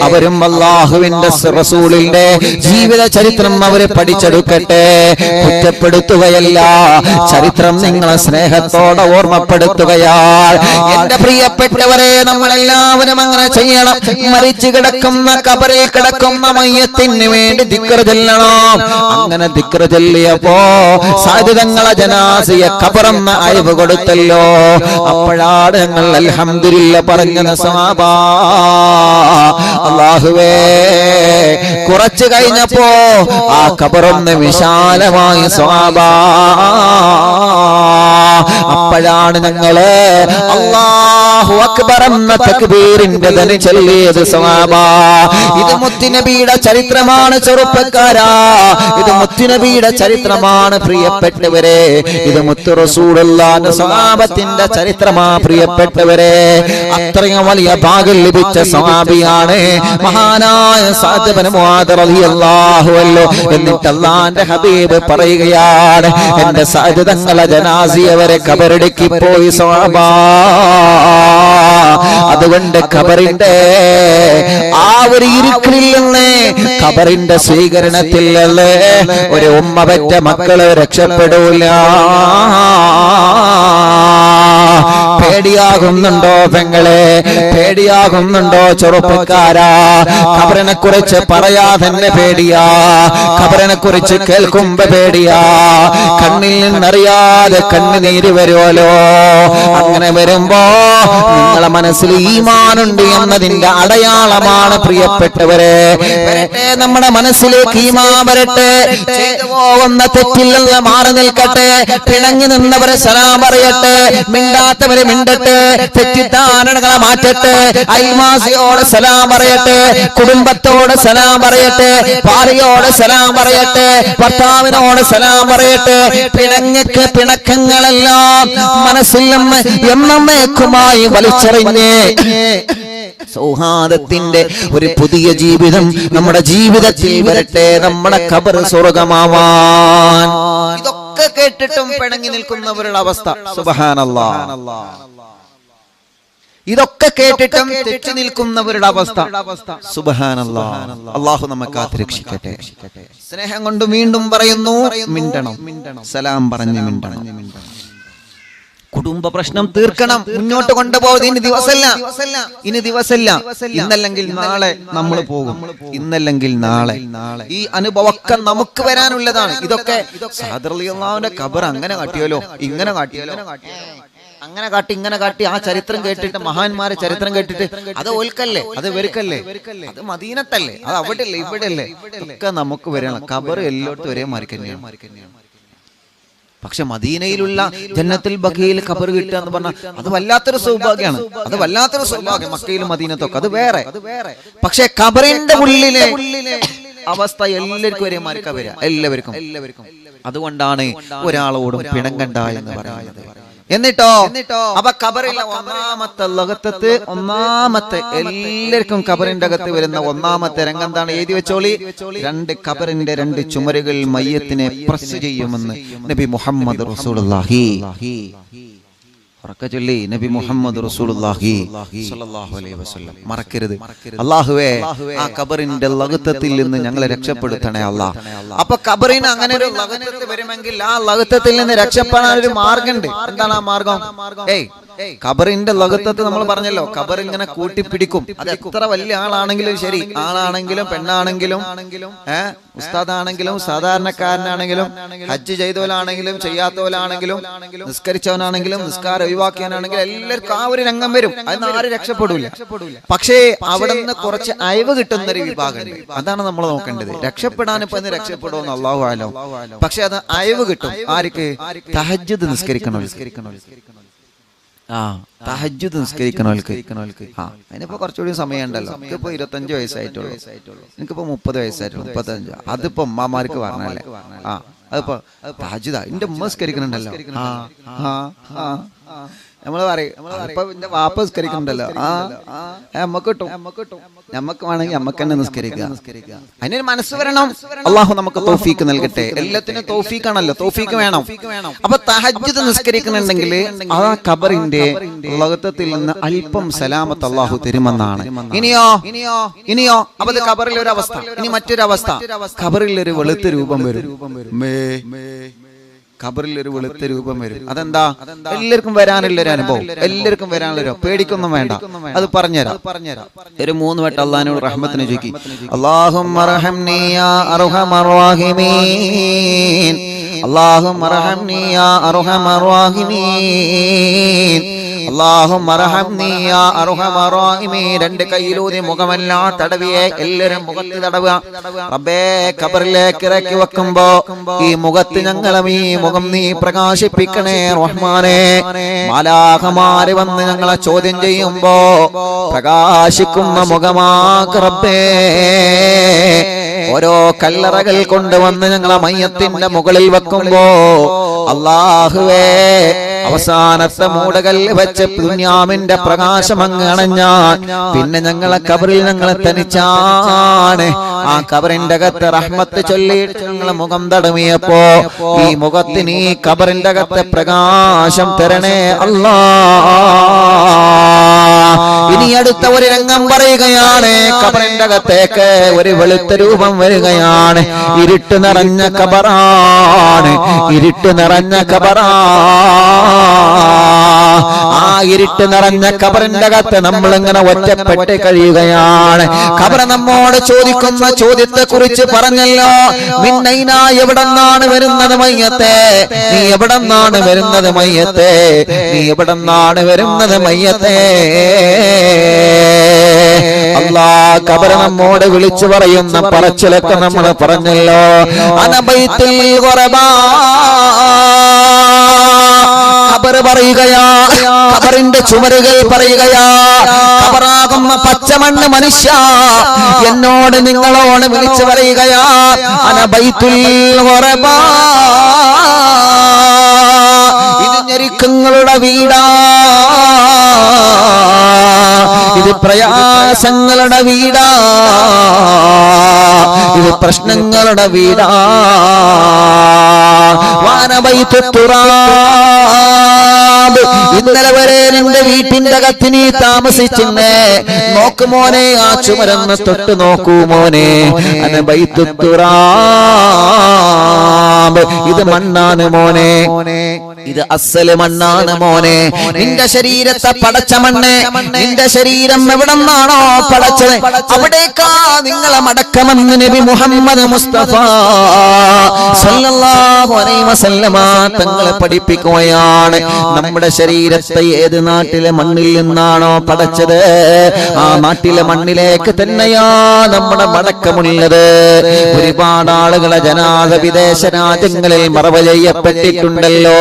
അവരും അല്ലാഹുവിന്റെ റസൂലിന്റെ ജീവിത ചരിത്രം അവര് പഠിച്ചെടുക്കട്ടെ. കുറ്റപ്പെടുത്തുകയല്ല, ചരിത്രം നിങ്ങളെ സ്നേഹത്തോടെ ഓർമ്മപ്പെടുത്തുകയാണ്. എന്റെ പ്രിയപ്പെട്ടവരെ, നമ്മളെല്ലാവരും അങ്ങനെ ചെയ്യണം. മരിച്ചു കിടക്കുന്ന ഖബറിൽ കിടക്കുന്ന മയ്യത്തിന് വേണ്ടി ദിക്ർ ചൊല്ലണം. അങ്ങനെ ദിക്ർ ചൊല്ലിയപ്പോ സഅദ് തങ്ങളെ ജനാസയെ ഖബറെന്ന അയവ് കൊടുത്തല്ലോ. അപ്പോഴാണ് ഞങ്ങൾ അൽഹംദുലില്ലാഹ് പറഞ്ഞത് സ്വഹാബ. അല്ലാഹുവേ, കുറച്ചു കഴിഞ്ഞപ്പോ ആ ഖബറൊന്ന് വിശാലമായി സ്വഹാബ. അപ്പോഴാണ് ഞങ്ങള് അല്ലാഹു അക്ബർ എന്ന തക്ബീറിന്റെ ധ്വനി ചൊല്ലിയത് സ്വഹാബ. ഇത് മുത്തുനബിയുടെ ചരിത്രമാണ് ചെറുപ്പക്കാരാ, ഇത് മുത്തുനബിയുടെ ചരിത്രമാണ് പ്രിയപ്പെട്ടവരെ. ഇത് മുത്തു റസൂലുള്ളാഹിന്റെ സ്വഹാബത്തിന്റെ ചരിത്രമാ പ്രിയപ്പെട്ടവരെ. അത്രയും വലിയ ഭാഗ്യം ലഭിച്ച സ്വഹാബിയാണ് മഹാനായ സഅദ് ഇബ്നു മുആദ് റളിയല്ലാഹു അൻഹു. എന്നിട്ട് അല്ലാഹുവിന്റെ ഹബീബ് പറയുകയാണ്, എന്റെ സഅദ് തങ്ങളെ ജനാസയെ വരെ ഖബറടക്കി പോയി സ്വഹാബ. അതുകൊണ്ട് ഖബറിന്റെ ആ ഒരു ഇരുക്കിൽ നിന്ന്, ഖബറിന്റെ സ്വീകരണത്തിൽ നിന്ന് ഒരു ഉമ്മ പെറ്റ മക്കള് രക്ഷപ്പെടൂല. പേടിയാകുന്നുണ്ടോ പെങ്ങളെ? പേടിയാകുന്നുണ്ടോ ചെറുപ്പക്കാരാ? ഖബറിനെ കുറിച്ച് പറയാതെ തന്നെ പേടിയാ, ഖബറിനെ കുറിച്ച് കേൾക്കുമ്പോ പേടിയാ, കണ്ണിൽ നിന്നറിയാതെ കണ്ണുനീര് വരുമല്ലോ. അങ്ങനെ വരുമ്പോ നിങ്ങളെ മനസ്സിൽ ഈമാനുണ്ട് എന്നതിന്റെ അടയാളമാണ് പ്രിയപ്പെട്ടവരെ. വരട്ടെ, നമ്മുടെ മനസ്സിലേക്ക് ഈമാൻ വരട്ടെ. ചെയ്തു പോകുന്ന തെറ്റിൽ നിന്ന് മാറി നിൽക്കട്ടെ. പിണങ്ങി നിന്നവരെ സലാം പറയട്ടെ, മിണ്ടാത്തവരെ മിണ്ടട്ടെ, തെറ്റിദ്ധാരണകളെ മാറ്റട്ടെ. അയൽവാസിയോട് സലാം പറയട്ടെ, കുടുംബത്തോട് സലാം പറയട്ടെ, ഭാര്യയോട് സലാം പറയട്ടെ, ഭർത്താവിനോട് സലാം പറയട്ടെ. പിണക്കങ്ങളെല്ലാം മനസ്സിൽ നിന്ന് എന്നേക്കുമായി വലിച്ചെറിഞ്ഞ് സൗഹാർദ്ദത്തിന്റെ ഒരു പുതിയ ജീവിതം നമ്മുടെ ജീവിതത്തിൽ വരട്ടെ. നമ്മുടെ ഖബർ സ്വർഗ്ഗമാവാൻ. ഇതൊക്കെ കേട്ടിട്ടും പിണങ്ങി നിൽക്കുന്നവരുടെ അവസ്ഥ സുബ്ഹാനല്ലാഹ്. ഇതൊക്കെ കേട്ടിട്ടും തെറ്റി നിൽക്കുന്നവരുടെ അവസ്ഥ സുബ്ഹാനല്ലാഹ്. അല്ലാഹു നമ്മെ കാത്തുരക്ഷിക്കട്ടെ. സ്നേഹം കൊണ്ട് വീണ്ടും പറയുന്നു, മിണ്ടണം, സലാം പറഞ്ഞ് മിണ്ടണം. കുടുംബ പ്രശ്നം തീർക്കണം, മുന്നോട്ട് കൊണ്ടുപോകുന്നത്. ഇനി ദിവസമില്ല, ഇന്നല്ലെങ്കിൽ നാളെ നമ്മൾ പോകും. ഇന്നല്ലെങ്കിൽ നാളെ ഈ അനുഭവമൊക്കെ നമുക്ക് വരാനുള്ളതാണ്. ഇതൊക്കെ സഅദ് റളിയല്ലാഹുവിന്റെ ഖബർ അങ്ങനെ കാട്ടിയാലോ, ഇങ്ങനെ കാട്ടിയാലോ, അങ്ങനെ കാട്ടി ഇങ്ങനെ കാട്ടി ആ ചരിത്രം കേട്ടിട്ട്, മഹാന്മാരെ ചരിത്രം കേട്ടിട്ട് അത് ഓൽക്കല്ലേ, അത് ഇവർക്കല്ലേ, അത് മദീനത്തല്ലേ, അത് അവിടെ അല്ലേ, ഇവിടെ അല്ലേ, ഒക്കെ നമുക്ക് വരണം. ഖബർ എല്ലായിടത്തും ഒരേ മാറിക്കന്നെയാണ്. പക്ഷെ മദീനയിലുള്ള ജന്നത്തുൽ ബഖീൽ ഖബർ കിട്ടുക എന്ന് പറഞ്ഞാൽ അത് വല്ലാത്തൊരു സൗഭാഗ്യമാണ്. അത് വല്ലാത്തൊരു സൗഭാഗ്യം. മക്കയിലും മദീനത്തൊക്കെ അത് വേറെ. പക്ഷെ ഖബറിന്റെ ഉള്ളിലെ അവസ്ഥ എല്ലാവർക്കും ഒരേ മാറിക്ക വരിക, എല്ലാവർക്കും. അതുകൊണ്ടാണ് ഒരാളോടും പിണങ്ങണ്ട എന്ന് പറയുന്നത്. എന്നിട്ടോ അപ്പൊ ഖബറിലെ ഒന്നാമത്തെ ലോകത്ത്, ഒന്നാമത്തെ എല്ലാവർക്കും ഖബറിന്റെ അകത്ത് വരുന്ന ഒന്നാമത്തെ രംഗം എന്താണ്? എഴുതി വെച്ചോളി. ഖബറിന്റെ 2 ചുമരുകൾ മയ്യത്തിനെ പ്രസ് ചെയ്യുമെന്ന് നബി മുഹമ്മദ് റസൂലുള്ളാഹി. ചൊല്ലി നബി മുഹമ്മദ് റസൂലുള്ളാഹി സ്വല്ലല്ലാഹു അലൈഹി വസല്ലം. മറക്കരുത്. അല്ലാഹുവേ, ആ ഖബറിന്റെ ലഗത്തത്തിൽ നിന്ന് ഞങ്ങളെ രക്ഷപ്പെടുത്തണേ അല്ലാഹ്. അപ്പൊ ഖബറിന് അങ്ങനെ ഒരു ലഗത്തത്ത് വരുമെങ്കിൽ ആ ലഗത്തത്തിൽ നിന്ന് രക്ഷപ്പെടാൻ ഒരു മാർഗമുണ്ട്. എന്താണ് ആ മാർഗം? ഖബറിന്റെ ലഗത്തത്ത് നമ്മൾ പറഞ്ഞല്ലോ, ഖബർ ഇങ്ങനെ കൂട്ടിപ്പിടിക്കും. അത് എത്ര വലിയ ആളാണെങ്കിലും ശരി, ആളാണെങ്കിലും പെണ്ണാണെങ്കിലും, ഉസ്താദാണെങ്കിലും സാധാരണക്കാരനാണെങ്കിലും, ഹജ്ജ് ചെയ്തവനാണെങ്കിലും ചെയ്യാത്തവനാണെങ്കിലും, നിസ്കരിച്ചവനാണെങ്കിലും നിസ്കാരം ഒഴിവാക്കിയാണെങ്കിലും എല്ലാവർക്കും ആ ഒരു രംഗം വരും. അതിന് ആരും രക്ഷപ്പെടൂല. പക്ഷേ അവിടെ നിന്ന് കുറച്ച് അയവ് കിട്ടുന്ന ഒരു വിഭാഗമുണ്ട്. അതാണ് നമ്മൾ നോക്കേണ്ടത്. രക്ഷപ്പെടാൻ ഇപ്പൊ ഇന്ന് രക്ഷപ്പെടുമെന്ന് അല്ലാഹു അലം. പക്ഷെ അത് അയവ് കിട്ടും. ആർക്ക്? തഹജ്ജുദ് നിസ്കരിക്കണോ, തഹജ്ജുദ് നിസ്കരിക്കണോൽക്ക്. അതിനിപ്പോ കുറച്ചുകൂടി സമയമുണ്ടല്ലോ. എനിക്കിപ്പോ 25 വയസ്സായിട്ടുള്ളൂ, എനിക്കിപ്പോ 30 വയസ്സായിട്ടുള്ളൂ, 35. അതിപ്പോ ഉമ്മമാർക്ക് പറഞ്ഞല്ലേ. അതിപ്പോ തഹജ്ജുദാ എന്റെ ഉമ്മ നിസ്കരിക്കണുണ്ടല്ലോ, നമ്മള് പറയും ഇപ്പൊ എന്റെ വാപ്പ നിസ്കരിക്കണ്ടല്ലോ, നമ്മക്ക് കിട്ടും, നമ്മക്ക് വേണമെങ്കിൽ നമ്മക്ക് തന്നെ നിസ്കരിക്കുക. അതിനൊരു മനസ്സ് വരണം. അള്ളാഹു നമുക്ക് തൗഫീക്ക് നൽകട്ടെ. എല്ലാത്തിനും തൗഫീക്കാണല്ലോ, തൗഫീക്ക് വേണം. അപ്പൊ തഹജ്ജുദ് നിസ്കരിക്കണുണ്ടെങ്കിൽ ആ ഖബറിന്റെ ലഗത്തത്തിൽ നിന്ന് അല്പം സലാമത്ത് അള്ളാഹു തരുമെന്നാണ്. ഇനിയോ അപ്പൊ ഖബറിൽ ഒരു അവസ്ഥ. ഇനി മറ്റൊരു അവസ്ഥ, ഖബറിൽ ഒരു വെളുത്ത രൂപം വരും. ഖബറിൽ ഒരു വെളുത്ത രൂപം വരും. അതെന്താ? എല്ലാവർക്കും വരാനുള്ളൊരു അനുഭവം, എല്ലാവർക്കും വരാനുള്ളൊരു. പേടിക്കൊന്നും വേണ്ട, അത് പറഞ്ഞുതരാം. ഒരു 3 വട്ടം അള്ളാഹിനോട് റഹ്മത്തിനെ ചോദിക്കി. അല്ലാഹുമ്മ റഹംനി യാ അർഹമർ റഹീമീൻ, അല്ലാഹുമ്മ റഹംനി യാ അർഹമർ റഹീമീൻ, അല്ലാഹുമ്മ റഹംനി യാ അർഹമർ റഹീമീൻ. 2 കൈയിലൂതി മുഖമെല്ലാം തടവിയെ എല്ലാവരും മുഖത്ത് തടവുക. റബ്ബേ, ഖബറിലേക്ക് ഇറക്കി വെക്കുമ്പോ ഈ മുഖത്ത് ഞങ്ങളും ഈ മുഖം നീ പ്രകാശിപ്പിക്കണേ റഹ്മാനേ. മാലാഖമാര് വന്ന് ഞങ്ങളെ ചോദ്യം ചെയ്യുമ്പോ പ്രകാശിക്കുന്ന മുഖമാക്ക് റബ്ബേ. ഓരോ കല്ലറകൾ കൊണ്ടുവന്ന് ഞങ്ങളെ മയ്യത്തിന്റെ മുകളിൽ വെക്കുമ്പോ അല്ലാഹുവേ, അവസാനത്തെ മൂടകല്ല് വെച്ച് ദുനിയാവിന്റെ പ്രകാശം അങ്ങ് അണഞ്ഞാൽ പിന്നെ ഞങ്ങളെ ഖബറിൽ ഞങ്ങളെ തനിച്ചാണ്. ആ ഖബറിന്റെ അകത്ത് റഹ്മത്ത് ചൊല്ലിയിട്ട് ഞങ്ങളെ മുഖം തടമിയപ്പോ ഈ മുഖത്തിന് ഈ ഖബറിന്റെ അകത്തെ പ്രകാശം തരണേ അല്ലാ. ഇനി അടുത്ത ഒരു രംഗം പറയുകയാണ്. ഖബറിന്റെ അകത്തേക്ക് ഒരു വെളുത്ത രൂപം വരികയാണ്. ഇരുട്ട് നിറഞ്ഞ ഖബറാണ്, ഇരുട്ട് നിറഞ്ഞ ഖബറാണ്. ആ ഇരുട്ട് നിറഞ്ഞ ഖബറിന്റെ അകത്ത് നമ്മൾ ഇങ്ങനെ ഒറ്റപ്പെട്ട് കഴിയുകയാണ്. ഖബർ നമ്മോട് ചോദിക്കുന്ന ചോദ്യത്തെ കുറിച്ച് പറഞ്ഞല്ലോ, മിന്നൈന, എവിടെന്നാണ് വരുന്നത് മയ്യത്തെ? നീ എവിടെന്നാണ് വരുന്നത് മയ്യത്തെ? നീ എവിടെന്നാണ് വരുന്നത് മയ്യത്തെ? അല്ലാഹ് ഖബർ നമ്മോട് വിളിച്ചു പറയുന്ന പറച്ചിലൊക്കെ നമ്മൾ പറഞ്ഞല്ലോ. അനബൈത്തുൽ ഖുറബാ, ഖബർ പറയുകയാ, ഖബറിന്റെ ചുമരുകൾ പറയുകയാ, ഖബറാകുന്ന പച്ചമണ്ണ് മനുഷ്യ എന്നോട് നിങ്ങളോട് വിളിച്ചു പറയുകയാ, അനബൈത്തുൽ ഖുറബാ, ഇത് ഞെരുക്കങ്ങളുടെ വീടാ, ഇത് പ്രയാസങ്ങളുടെ വീടാ, ഇത് പ്രശ്നങ്ങളുടെ വീടാ. ഇന്നലെ വരെ നിന്റെ വീട്ടിന്റെ അകത്ത് നീ താമസിച്ചിരുന്നേ, നോക്കു മോനെ, ആ ചുമരന്ന് തൊട്ട് നോക്കൂ മോനെ, ഇത് മണ്ണാണ് മോനെ, ഇത് അസ്സല് മണ്ണാണ് മോനെ. നിന്റെ ശരീരത്തെ പടച്ച മണ്ണ്, നിന്റെ ശരീരം എവിടെന്നാണോ പടച്ചത് അവിടേക്കാ നിങ്ങളെ മടക്കമെന്ന് നബി മുഹമ്മദ് മുസ്തഫ സല്ലല്ലാഹു അലൈഹി വസല്ലമ തങ്ങളെ പഠിപ്പിക്കുകയാണ്. നമ്മുടെ ശരീരത്തെ ഏത് നാട്ടിലെ മണ്ണിൽ നിന്നാണോ പടച്ചത് ആ നാട്ടിലെ മണ്ണിലേക്ക് തന്നെയാ നമ്മുടെ മടക്കമുള്ളത്. ഒരുപാട് ആളുകളെ ജനാസ വിദേശ രാജ്യങ്ങളിൽ മറവ് ചെയ്യപ്പെട്ടിട്ടുണ്ടല്ലോ.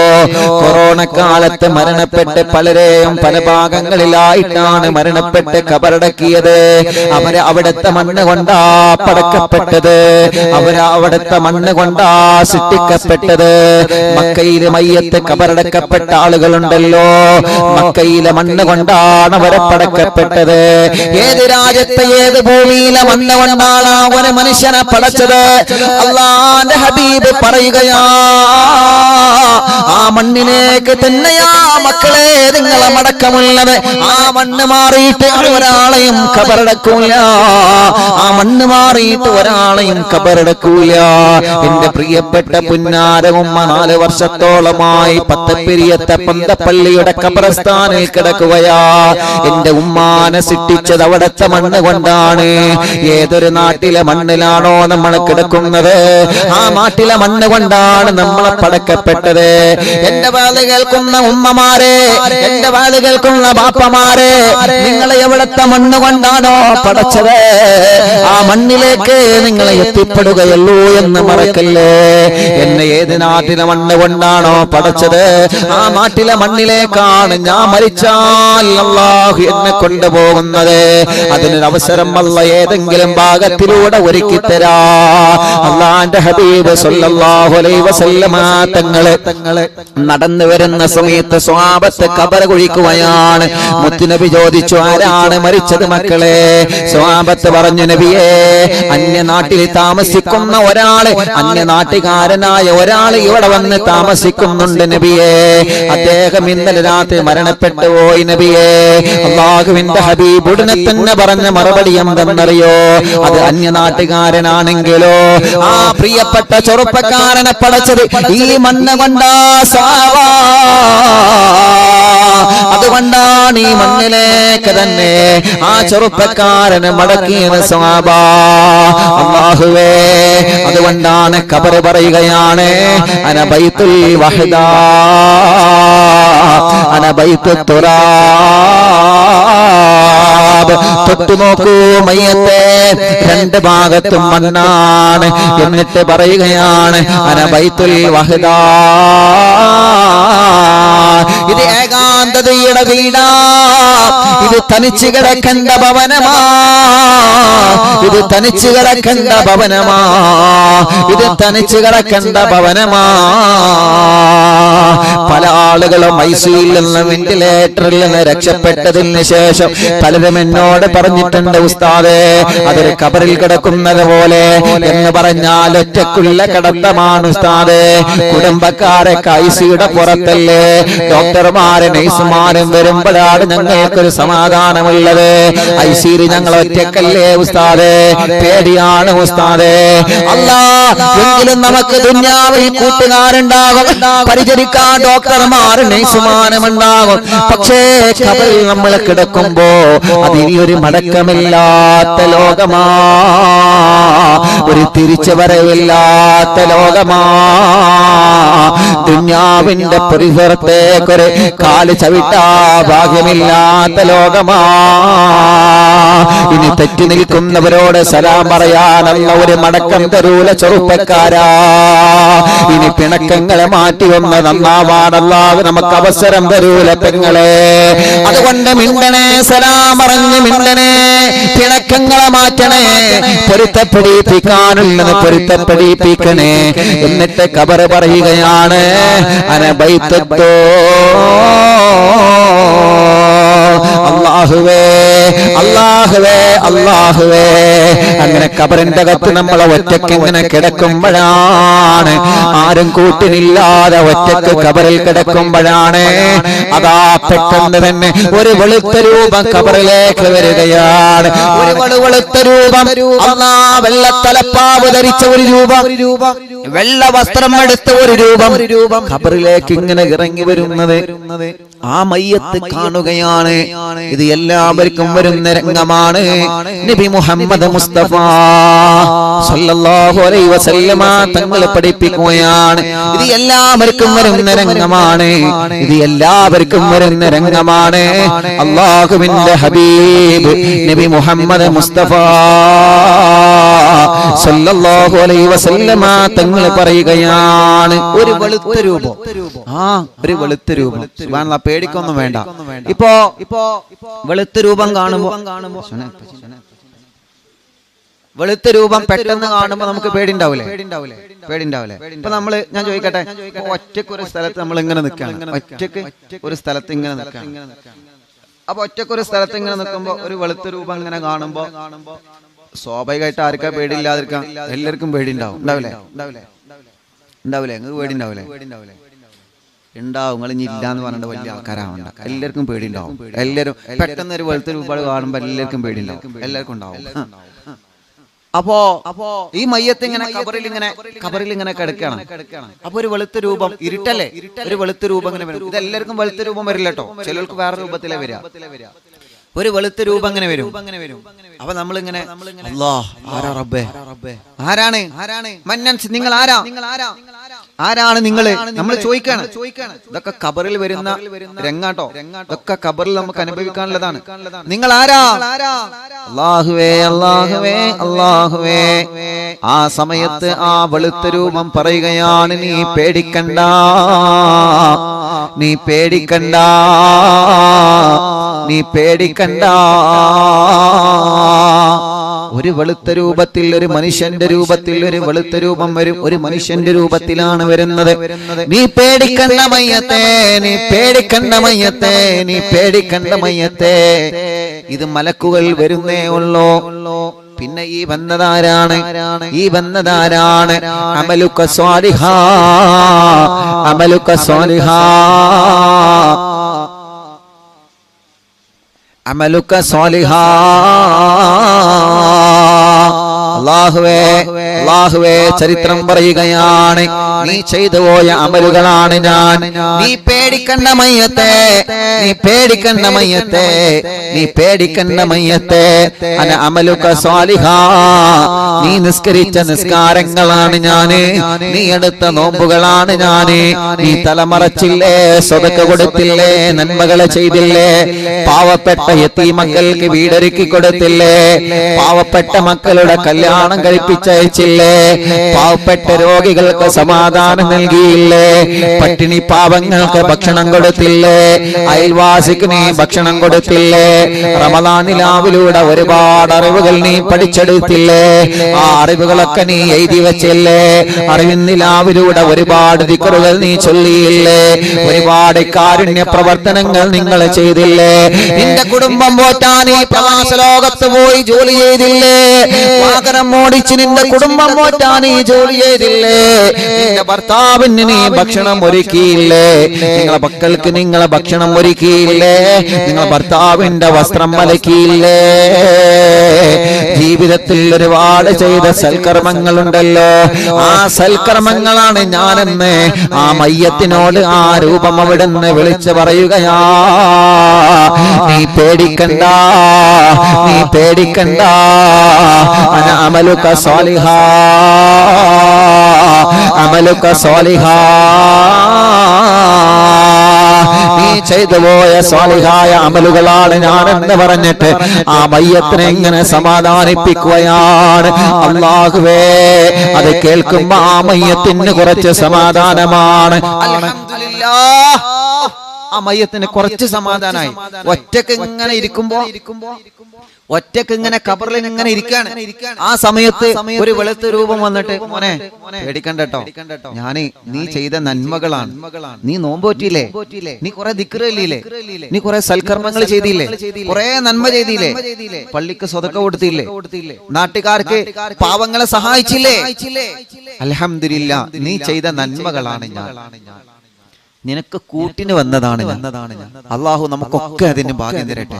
കൊറോണ കാലത്ത് മരണപ്പെട്ട് പലരെയും പല ഭാഗങ്ങളിലായിട്ടാണ് മരണപ്പെട്ട് ഖബറടക്കിയത്. അവര് അവിടുത്തെ മണ്ണ് കൊണ്ടാ പടക്കപ്പെട്ടത്, അവര് അവിടുത്തെ മണ്ണ് കൊണ്ടാ സൃഷ്ടിക്കപ്പെട്ടത്. മക്കയിലെ മയ്യത്ത് ഖബറടക്കപ്പെട്ട ആളുകളുണ്ടല്ലോ, മക്കയിലെ മണ്ണ് കൊണ്ടാണ് അവരെ പടക്കപ്പെട്ടത്. ഏത് രാജ്യത്തെ ഏത് ഭൂമിയിലെ മണ്ണ് കൊണ്ടാണ് ഒരു മനുഷ്യനെ പടച്ചത്? അല്ലാഹുവിന്റെ ഹബീബ് പറയുകയാ, ആ മണ്ണിലേക്ക് തന്നെയാ മക്കളെ നിങ്ങളെ മടക്കമുള്ളത്. ആ മണ്ണ് മാറിയിട്ട് ഒരാളെയും ഖബറടക്കൂല, ആ മണ്ണ് മാറിയിട്ട് ഒരാളെയും ഖബറടക്കൂല. എന്റെ പ്രിയപ്പെട്ട പുന്നാര ഉമ്മ 4 വർഷത്തോളമായി പത്തപ്പെരിയത്തെ പന്തപ്പള്ളിയുടെ ഖബർസ്ഥാനിൽ കിടക്കുകയാ. എന്റെ ഉമ്മാനെ സൃഷ്ടിച്ചത് അവിടത്തെ മണ്ണ് കൊണ്ടാണ്. ഏതൊരു നാട്ടിലെ മണ്ണിലാണോ നമ്മൾ കിടക്കുന്നത് ആ നാട്ടിലെ മണ്ണ് കൊണ്ടാണ് നമ്മളെ പടക്കപ്പെട്ടത്. എന്റെ വാല് കേൾക്കുന്ന ഉമ്മമാരെ, എന്റെ വാല് കേൾക്കുന്ന ബാപ്പമാരെ, നിങ്ങളെ എവിടത്തെ മണ്ണ് കൊണ്ടാണോ പടച്ചത് ആ മണ്ണിലേക്ക് നിങ്ങളെ എത്തിപ്പെടുകയുള്ളൂ എന്ന് മറക്കല്ലേ. എന്നെ ഏത് നാട്ടിലെ മണ്ണ് കൊണ്ടാണോ പടച്ചത് ആ നാട്ടിലെ മണ്ണിലേക്കാണ് ഞാൻ മരിച്ചാൽ അല്ലാഹു എന്നെ കൊണ്ടുപോകുന്നത്. അതിനൊരു അവസരം അല്ല ഏതെങ്കിലും ഭാഗത്തിലൂടെ ഒരുക്കി തരാ. അല്ലാഹുവിന്റെ ഹബീബ് സല്ലല്ലാഹു അലൈഹി വസല്ലമ തങ്ങളെ നടന്നു വരുന്ന സമയത്ത് സ്വഹാബത്ത് ഖബർ കുഴിക്കുകയാണ്. മുത്തുനബി ചോദിച്ചു, ആരാണ് മരിച്ചത് മക്കളെ? സ്വഹാബത്ത് പറഞ്ഞു, നബിയേ, അന്യനാട്ടിൽ താമസിക്കുന്ന ഒരാള്, അന്യനാട്ടുകാരനായ ഒരാൾ ഇവിടെ വന്ന് താമസിക്കുന്നുണ്ട് നബിയേ. അദ്ദേഹം ഇന്നലെ രാത്രി മരണപ്പെട്ടു പോയി നബിയേ. അല്ലാഹുവിന്റെ ഹബീബ് ഉടനെ തന്നെ പറഞ്ഞ മറുപടി എന്തെന്നറിയോ? അത് അന്യനാട്ടുകാരനാണെങ്കിലോ ആ പ്രിയപ്പെട്ട ചെറുപ്പക്കാരനെ പടച്ചത് ഈ മണ്ണ് കൊണ്ടാ സാവാ. അതുകൊണ്ടാണ് ഈ മണ്ണിലേക്ക് തന്നെ ആ ചെറുപ്പക്കാരനെ മടക്കിയത് സ്വഹാബാ. അല്ലാഹുവേ, അതുകൊണ്ടാണ് ഖബർ പറയുകയാണ്, അന ബൈത്തുൽ വഹദാ അന ബൈത്തുൽ തുറാബ്. തൊട്ടു നോക്കൂ മയ്യത്തെ, 2 ഭാഗത്തും മണ്ണാണ്. എന്നിട്ട് പറയുകയാണ്, അന ബൈത്തുൽ വഹദാ, ഇത് ഏകാന്തതയുടെ വീടാ, ഇത് തനിച്ച് കിടക്കേണ്ട ഭവനമാ, ഇത് തനിച്ച് കിടക്കേണ്ട ഭവനമാ, ഇത് തനിച്ച് കിടക്കേണ്ട ഭവനമാ. പല ആളുകളും ഐസിയിൽ നിന്ന് വെന്റിലേറ്ററിൽ നിന്ന് രക്ഷപ്പെട്ടതിന് ശേഷം പലരും എന്നോട് പറഞ്ഞിട്ടുണ്ട്, ഉസ്താദേ അതൊരു ഖബറിൽ കിടക്കുന്നത് പോലെ എന്ന് പറഞ്ഞാൽ ഒറ്റക്കുള്ള കിടത്തമാണ് ഉസ്താദേ. കുടുംബക്കാരെ ഐസിയുടെ പുറത്തല്ലേ, ഡോക്ടർമാരെ നഴ്സുമാരും വരുമ്പോഴാണ് ഞങ്ങൾക്കൊരു സമാധാനം സമാധാനമുള്ളത്. ഐസിയിൽ ഞങ്ങൾ ഒറ്റക്കല്ലേ ഉസ്താദേ, പേടിയാണ് ഉസ്താദേ. അല്ലാ, എങ്കിലും നമുക്ക് ദുനിയാവിൽ കൂട്ടുകാരുണ്ടാകും, പരിചരിക്കാൻ ഡോക്ടർമാർ നഴ്സുമാരുണ്ടാകും. പക്ഷേ ഖബറിൽ നമ്മൾ കിടക്കുമ്പോ അതിനി ഒരു മടക്കമില്ലാത്ത ലോകമാ, ഒരു തിരിച്ചു വരവില്ലാത്ത ലോകമാ. ദുനിയാവിന്റെ പരിസരത്തേക്കൊരു കാല് ചവിട്ടാ ഭാഗ്യമില്ലാത്ത ലോകമാ. ഇനി തെറ്റി നിൽക്കുന്നവരോട് സലാം പറയാനുള്ള ഒരു മടക്കം തരൂല ചെറുപ്പക്കാരാ. ഇനി പിണക്കങ്ങളെ മാറ്റി വന്ന് നന്നാവാനല്ലാതെ നമുക്ക് അവസരം തരൂല പെങ്ങളെ. അതുകൊണ്ട് മിണ്ടണേ, സലാം പറഞ്ഞ് മിണ്ടണേ, പിണക്കങ്ങളെ മാറ്റണേ, പൊരുത്തപ്പെടിപ്പിക്കാനുള്ളത് പൊരുത്തപ്പെടിപ്പിക്കണേ. എന്നിട്ട് ഖബറ് പറയുകയാണ്, അനബൈത്തോ അല്ലാഹുവേ അല്ലാഹുവേ അല്ലാഹുവേ. അങ്ങനെ ഖബറിന്റെ അകത്ത് നമ്മൾ ഒറ്റയ്ക്ക് ഇങ്ങനെ കിടക്കുമ്പോഴാണ്, ആരും കൂട്ടിനില്ലാതെ ഒറ്റയ്ക്ക് ഖബറിൽ കിടക്കുമ്പോഴാണ് അതാ പെട്ടെന്ന് തന്നെ ഒരു വെളുത്ത രൂപം ഖബറിലേക്ക് വരികയാണ്. ഒരു വെളുത്ത രൂപം, അല്ലാ, വെള്ളത്തലപ്പാവ് ധരിച്ച ഒരു രൂപം, വെള്ള വസ്ത്രം എടുത്ത ഒരു രൂപം ഖബറിലേക്ക് ഇങ്ങനെ ഇറങ്ങി വരുന്നത് ആ മയ്യത്ത് കാണുകയാണ്. ഇത് എല്ലാവർക്കും വരുന്ന രംഗമാണ്. നബി മുഹമ്മദ് മുസ്തഫ സല്ലല്ലാഹു അലൈഹി വസല്ലമ തങ്ങൾ പഠിപ്പിക്കുകയാണ്, ഇത് എല്ലാവർക്കും വരുന്ന രംഗമാണ്, ഇത് എല്ലാവർക്കും വരുന്ന രംഗമാണ്. അല്ലാഹുവിന്റെ ഹബീബ് നബി മുഹമ്മദ് മുസ്തഫ സല്ലല്ലാഹു അലൈഹി വസല്ലമ തങ്ങൾ പറയുകയാണ്, ഒരു വെളുത്ത രൂപം, ഒരു വെളുത്ത രൂപം. സുബ്ഹാനല്ലാഹ്, പേടിക്കൊന്നും വേണ്ട. ഇപ്പോ വെളുത്ത രൂപം കാണുമ്പോ, വെളുത്ത രൂപം പെട്ടെന്ന് കാണുമ്പോ നമുക്ക് പേടിണ്ടാവൂലേ? ഇപ്പൊ നമ്മള്, ഞാൻ ചോദിക്കട്ടെ, ഒറ്റക്ക് ഒരു സ്ഥലത്ത് നമ്മൾ ഇങ്ങനെ നിൽക്കുകയാണ്, ഒറ്റക്ക് ഒരു സ്ഥലത്ത് ഇങ്ങനെ നിൽക്കുകയാണ്. അപ്പൊ ഒറ്റക്ക് ഒരു സ്ഥലത്ത് ഇങ്ങനെ നിൽക്കുമ്പോ ഒരു വെളുത്ത രൂപം ഇങ്ങനെ കാണുമ്പോ സ്വാഭാവികമായിട്ട് ആർക്കാ പേടിയില്ലാതിരിക്കാം? എല്ലാവർക്കും പേടിണ്ടാവും. ഉണ്ടാവില്ലേ? നിങ്ങൾക്ക് പേടിണ്ടാവില്ലേ? ഉണ്ടാവും. നിങ്ങൾ ഇനി ഇല്ലാന്ന് പറഞ്ഞിട്ട് വലിയ ആൾക്കാരാവണ്ട, എല്ലാവർക്കും പേടിണ്ടാവും. എല്ലാവരും പെട്ടെന്ന് ഒരു വെളുത്ത രൂപ കാണുമ്പോ എല്ലാവർക്കും പേടിണ്ടാവും, എല്ലാവർക്കും ഉണ്ടാവും. അപ്പോ ഈ മയ്യത്ത് ഇങ്ങനെ ഖബറിൽ ഇങ്ങനെ കിടക്കുകയാണ്. അപ്പൊ ഒരു വെളുത്ത രൂപം, ഇരുട്ടല്ലേ, ഒരു വെളുത്ത രൂപം ഇങ്ങനെ വരും. ഇത് എല്ലാവർക്കും വെളുത്ത രൂപം വരില്ല കേട്ടോ, ചിലർക്ക് വേറെ രൂപത്തിലേ വരിക. ഒരു വെളുത്ത രൂപം അങ്ങനെ വരും. അപ്പൊ നമ്മളിങ്ങനെ, അല്ലാഹ്, ആരാ റബ്ബേ, ആരാണ് മന്നൻസ്, നിങ്ങൾ ആരാണ് നിങ്ങള്, നമ്മൾ ചോദിക്കാണ്. ഇതൊക്കെ ഖബറിൽ വരുന്ന രംഗാട്ടോ, ഇതൊക്കെ ഖബറിൽ നമുക്ക് അനുഭവിക്കാനുള്ളതാണ്. നിങ്ങൾ ആരാ? അല്ലാഹുവേ അല്ലാഹുവേ അല്ലാഹുവേ. ആ സമയത്ത് ആ വെളുത്ത രൂപം പറയുകയാണ്, നീ പേടിക്കണ്ട, നീ പേടിക്കണ്ട, നീ പേടിക്കണ്ട. ഒരു വെളുത്ത രൂപത്തിൽ, ഒരു മനുഷ്യന്റെ രൂപത്തിൽ ഒരു വെളുത്ത രൂപം വരും, ഒരു മനുഷ്യന്റെ രൂപത്തിലാണ് വരുന്നത്. നീ പേടിക്കണ്ട മയ്യത്തെ, നീ പേടിക്കണ്ട മയ്യത്തെ, നീ പേടിക്കണ്ട മയ്യത്തെ. ഇത് മലക്കുകൾ വരുന്നേ ഉള്ളൂ. പിന്നെ ഈ വന്നതാരാണ്? ഈ വന്നതാരാണ്? അമലുക സ്വാലിഹാ, അമലുക സ്വാലിഹാ, അമലുക സ്വാലിഹാ. അല്ലാഹുവേ അല്ലാഹുവേ, ചരിത്രം പറയുകയാണ്, നീ ചെയ്തു പോയ അമലുകളാണ് ഞാൻ. നീ പേടിക്കണ്ട മയ്യത്തെ, നീ പേടിക്കണ്ട മയ്യത്തെ, നീ പേടിക്കണ്ട മയ്യത്തെ. അന അമലുക സ്വാലിഹാ, നീ നിസ്കരിച്ച നിസ്കാരങ്ങളാണ് ഞാന്, നീ എടുത്ത നോമ്പുകളാണ് ഞാന്. നീ തലമറച്ചില്ലേ, സ്വതക്ക കൊടുത്തില്ലേ, നന്മകളെ ചെയ്തില്ലേ, പാവപ്പെട്ട യതീമക്കൾക്ക് വീടൊരുക്കി കൊടുത്തില്ലേ, പാവപ്പെട്ട മക്കളുടെ കല്യാണം കഴിപ്പിച്ചയച്ചില്ലേ, പാവപ്പെട്ട രോഗികൾക്ക് സമാധാനം നൽകിയില്ലേ, പട്ടിണി പാവങ്ങൾക്ക് ഭക്ഷണം കൊടുത്തില്ലേ, അയൽവാസിക്ക് നീ ഭക്ഷണം കൊടുത്തില്ലേ, റമദാൻ നിലാവിലൂടെ ഒരുപാട് അറിവുകൾ നീ പഠിച്ചെടുത്തില്ലേ, ആ അറിവുകളൊക്കെ നീ എഴുതി വെച്ചില്ലേ, അറിവിൻ നിലാവിലൂടെ ഒരുപാട് ദിക്റുകൾ നീ ചൊല്ലിയില്ലേ, ഒരുപാട് കാരുണ്യ പ്രവർത്തനങ്ങൾ നിങ്ങൾ ചെയ്തില്ലേ, നിന്റെ കുടുംബം പോറ്റാൻ ഈ പ്രവാസ ലോകത്ത് പോയി ജോലി ചെയ്തില്ലേ, വാഹനം ഓടിച്ച് നിന്റെ കുടുംബം പോറ്റാൻ ഈ ജോലി ചെയ്തില്ലേ, നിന്റെ ഭർത്താവിന് നീ ഭക്ഷണം ഒരുക്കിയില്ലേ? നിങ്ങളെ മക്കൾക്ക് നിങ്ങളെ ഭക്ഷണം ഒരുക്കിയില്ലേ? നിങ്ങളെ ഭർത്താവിന്റെ വസ്ത്രം അലക്കിയില്ലേ? ജീവിതത്തിൽ ഒരുപാട് ചെയ്ത സൽക്കർമ്മങ്ങളുണ്ടല്ലോ, ആ സൽക്കർമ്മങ്ങളാണ് ഞാനെന്ന് ആ മയ്യത്തിനോട് ആ രൂപം അവിടുന്ന് വിളിച്ചു പറയുകയാ. നീ പേടിക്കണ്ട, നീ പേടിക്കണ്ട. അന അമലുക സാലിഹാ, അമലുക സാലിഹാ. നീ ചെയ്തു പോയ സാലിഹായ അമലുകളാണ് ഞാനെന്ന് പറഞ്ഞിട്ട് ആ മയ്യത്തിനെ ഇങ്ങനെ സമാധാനിപ്പിക്കുകയാണ്. അല്ലാഹുവേ, അത് കേൾക്കുമ്പോ ആ മയ്യത്തിന് കുറച്ച് സമാധാനമാണ്. അൽഹംദുലില്ലാഹ്, ആ മയ്യത്തിന് കുറച്ച് സമാധാനമായി. ഒറ്റക്ക് ഇങ്ങനെ ഇരിക്കുമ്പോ, ഒറ്റക്ക് ഇങ്ങനെ കബറിൽ ഇങ്ങനെ ഇരിക്കാണ്. ആ സമയത്ത് ഒരു വെളുത്ത രൂപം വന്നിട്ട്, മോനെ പേടിക്കണ്ടോ, ഞാന് നീ ചെയ്ത നന്മകളാണ്. നീ നോമ്പോറ്റില്ലേ, നീ കുറെ ദിക്റില്ലേ, നീ കുറെ സൽക്കർമ്മങ്ങൾ ചെയ്തില്ലേ, കുറെ നന്മ ചെയ്തില്ലേ, പള്ളിക്ക് സ്വതക്ക കൊടുത്തില്ലേ, നാട്ടുകാർക്ക് പാവങ്ങളെ സഹായിച്ചില്ലേ? അൽഹംദുലില്ലാ, നീ ചെയ്ത നന്മകളാണ് ഞാൻ. നിനക്ക് കൂട്ടിന് വന്നതാണ് ഞാൻ. അള്ളാഹു നമുക്കൊക്കെ അതിന് ഭാഗ്യം തരട്ടെ.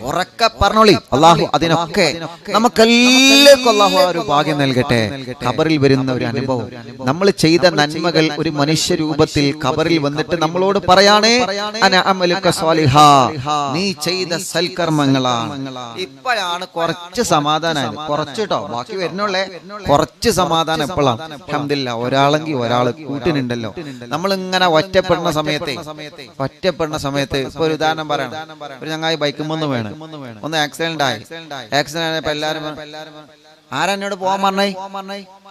ഉറക്കെ പറഞ്ഞോളി, അള്ളാഹു അതിനൊക്കെ നമുക്കെല്ലാവർക്കും അള്ളാഹു ഒരു ഭാഗ്യം നൽകട്ടെ. ഖബറിൽ വരുന്ന ഒരു അനുഭവം, നമ്മൾ ചെയ്ത നന്മകൾ ഒരു മനുഷ്യ രൂപത്തിൽ ഖബറിൽ വന്നിട്ട് നമ്മളോട് പറയാണ്, അന അമലുക സാലിഹാ, നീ ചെയ്ത സൽക്കർമ്മങ്ങളാണ്. ഇപ്പോഴാണ് കുറച്ച് സമാധാനം, കുറച്ചിട്ടോ ബാക്കി വരുന്നുള്ളേ, കുറച്ച് സമാധാനം എപ്പോഴാണ്? അൽഹംദുലില്ലാ, ഒരാളെങ്കിൽ ഒരാള് കൂട്ടിനുണ്ടല്ലോ. നമ്മൾ ഇങ്ങനെ ഒറ്റപ്പെടുന്ന സമയത്ത് ഇപ്പൊ ഒരു ഉദാഹരണം പറയണം. ഒരു ചങ്ങായി ബൈക്കുമ്പൊന്ന് വേണം, ഒന്ന് ആക്സിഡന്റ് ആയി. ആക്സിഡന്റ് ആയപ്പോ എല്ലാരും ആരെന്നോട് പോവാൻ പറഞ്ഞേ?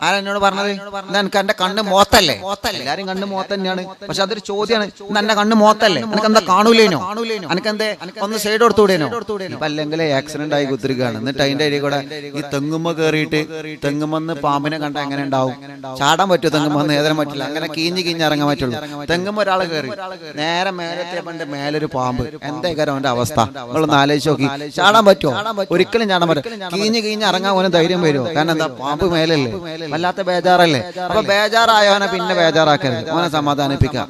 ആരെന്നോട് പറഞ്ഞത്? എനിക്ക് എന്റെ കണ്ണ് മോത്തല്ലേ? എല്ലാരും കണ്ണ് മോത്ത തന്നെയാണ്, പക്ഷെ അതൊരു ചോദ്യമാണ്. എന്റെ കണ്ണ് മോത്തല്ലേ, എനിക്ക് എന്താ കാണൂലേനോ, എനിക്കെന്തേ ഒന്ന് സൈഡ് കൊടുത്തൂടേനോ? ഇപ്പൊ അല്ലെങ്കിൽ ആക്സിഡന്റ് ആയി കുത്തിരിക്കുകയാണ്. എന്നിട്ട് അതിന്റെ ഇടയിൽ കൂടെ ഈ തെങ്ങുമ്മ കയറിയിട്ട് തെങ്ങുമെന്ന് പാമ്പിനെ കണ്ട എങ്ങനെ ഉണ്ടാവും? ചാടാൻ പറ്റുമോ? തെങ്ങുമെന്ന് ഏതാനും പറ്റില്ല, അങ്ങനെ കീഞ്ഞ് ഇറങ്ങാൻ പറ്റുള്ളൂ. തെങ്ങുമ്പോ ഒരാളെ കയറി നേരെ മേലെത്തിയപ്പോ മേലൊരു പാമ്പ്, എന്തായിക്കാരം അവന്റെ അവസ്ഥ? നിങ്ങളൊന്ന് ആലോചിച്ച് നോക്കി. ചാടാൻ പറ്റുമോ? ഒരിക്കലും ചാടാൻ പറ്റും. കീഞ്ഞ് ഇറങ്ങാൻ ഓന് ധൈര്യം വരുമോ? കാരണം എന്താ, പാമ്പ് മേലല്ലേ, വല്ലാത്ത ബേജാറല്ലേ. അപ്പൊ ബേജാറായവനെ പിന്നെ ബേജാറാക്കരുത്, ഓനെ സമാധാനിപ്പിക്കുക.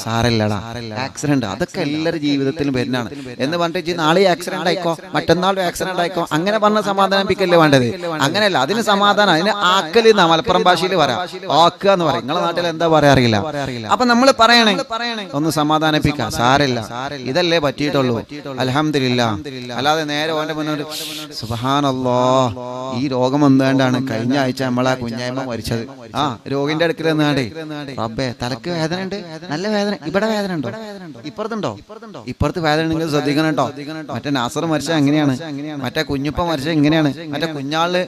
സാരല്ലടാ, ആക്സിഡന്റ് അതൊക്കെ എല്ലാവരുടെ ജീവിതത്തിലും വരുന്നതാണ് എന്ന് പറഞ്ഞിട്ട് നാളെ ആക്സിഡന്റ് ആയിക്കോ, മറ്റന്നാളും ആക്സിഡന്റ് ആയിക്കോ, അങ്ങനെ പറഞ്ഞ സമാധാനിപ്പിക്കല്ലേ വേണ്ടത്. അങ്ങനെയല്ല, അതിന് സമാധാനം, അതിന് ആക്കല് എന്നാ മലപ്പുറം ഭാഷയിൽ പറയാം, ആക്കുക എന്ന് പറയും. നിങ്ങളെ നാട്ടിൽ എന്താ പറയാ അറിയില്ല. അപ്പൊ നമ്മൾ പറയണേ, ഒന്ന് സമാധാനിപ്പിക്കുക, സാരല്ല, ഇതല്ലേ പറ്റിയിട്ടുള്ളൂ, അൽഹംദുലില്ലാ. അല്ലാതെ നേരെ ഓന്റെ മുന്നോട്ട് സുബ്ഹാനല്ലാഹ്, ഈ രോഗം വന്നുകൊണ്ടാണ് കഴിഞ്ഞ ആഴ്ച നമ്മളെ കുഞ്ഞായ്മ മരിച്ചത്. ആ രോഗിന്റെ അടുക്കൽ നിന്നാടേ, റബ്ബേ തലക്ക് വേദന ഉണ്ട്, നല്ല വേദന, ഇവിടെ വേദന ഉണ്ടോ, ഇപ്പുറത്തുണ്ടോ, ഇപ്പുറത്ത് വേദന ഉണ്ടെങ്കിൽ ശ്രദ്ധിക്കണം കേട്ടോ. മറ്റേ നാസർ മരിച്ച എങ്ങനെയാണ്, മറ്റേ കുഞ്ഞുപ്പ മരിച്ച എങ്ങനെയാണ്, മറ്റേ കുഞ്ഞാള്